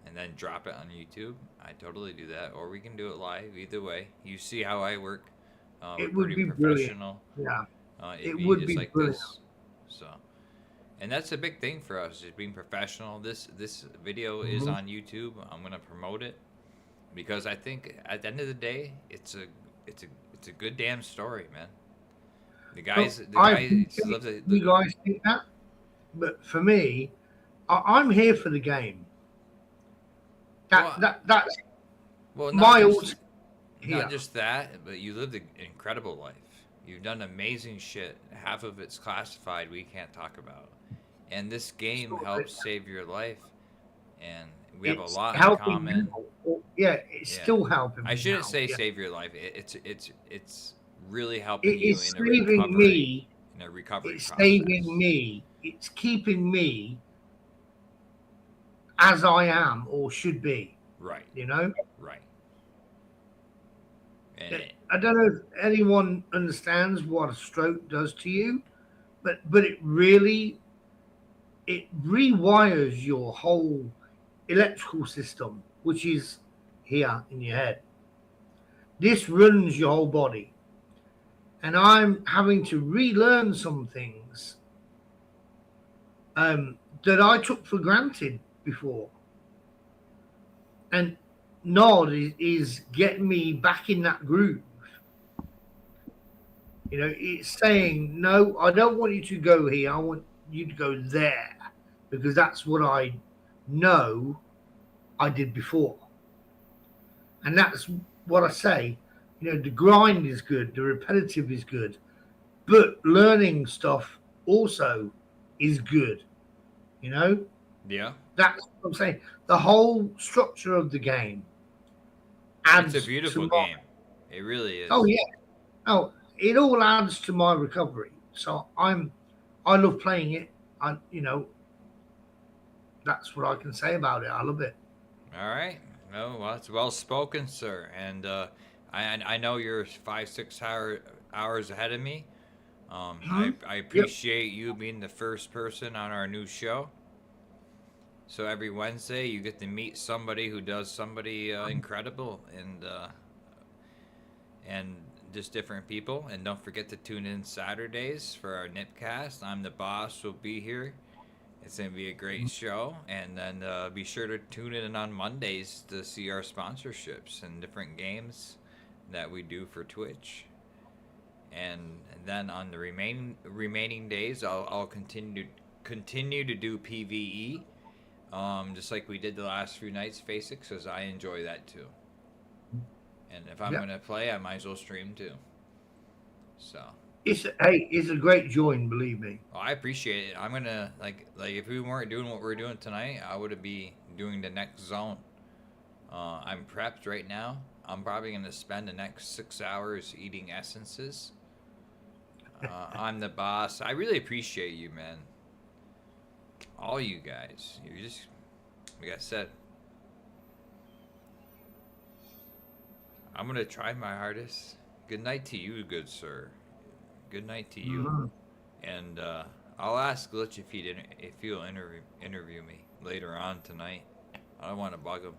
and then drop it on YouTube. I totally do that, or we can do it live. Either way, you see how I work. It Pretty would be brilliant. professional. Yeah, It'd it be would just be like brilliant. this. So, and that's a big thing for us, is being professional. This video is on YouTube. I'm gonna promote it because I think at the end of the day, it's a good damn story, man. The guys, I love appreciate you guys think that, but for me, I'm here for the game. Well, That's well, my ultimate here. not just that, but you lived an incredible life. You've done amazing shit. Half of it's classified we can't talk about, and this game helps save your life, and we have a It's lot in helping common. you. Yeah, it's Yeah. still helping. I me shouldn't now. say Yeah. save your life. It's really helping It you is in a saving recovery me. in a recovery It's process. saving me. It's keeping me as I am or should be. Right, You know. right. And I don't know if anyone understands what a stroke does to you, but it really it rewires your whole electrical system, which is here in your head. This runs your whole body, and I'm having to relearn some things that I took for granted before. And Nod is getting me back in that groove. You know, it's saying, no, I don't want you to go here. I want you to go there because that's what I know I did before. And that's what I say. You know, the grind is good, the repetitive is good, but learning stuff also is good. You know, yeah, that's what I'm saying. The whole structure of the game adds it's a beautiful to my, game. It really is. oh yeah, oh, it all adds to my recovery. So I love playing it. You know, that's what I can say about it. I love it. All right. No, well, it's well spoken, sir. And I know you're 5-6 hours ahead of me. I Yep. appreciate you being the first person on our new show. So every Wednesday you get to meet somebody who does somebody incredible, and just different people. And don't forget to tune in Saturdays for our NipCast. I'm the boss. Will be here. It's gonna be a great show, and then be sure to tune in on Mondays to see our sponsorships and different games that we do for Twitch. And then on the remaining days, I'll continue to do PVE, just like we did the last few nights, FAISIX, because I enjoy that too. And if I'm Yep. gonna play, I might as well stream too. So. It's a great join, believe me. Oh, I appreciate it. I'm gonna like if we weren't doing what we're doing tonight, I would be doing the next zone. I'm prepped right now. I'm probably gonna spend the next 6 hours eating essences. I'm the boss. I really appreciate you, man. All you guys. You just, like I said, I'm gonna try my hardest. Good night to you, good sir. Good night to you. Mhm. And I'll ask Glitch if he'll interview me later on tonight. I don't want to bug him.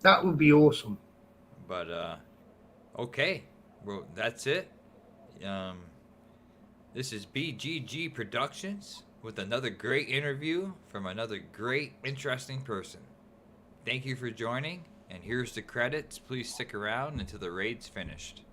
That would be awesome. But okay, well that's it. This is BGG Productions with another great interview from another great, interesting person. Thank you for joining, and here's the credits. Please stick around until the raid's finished.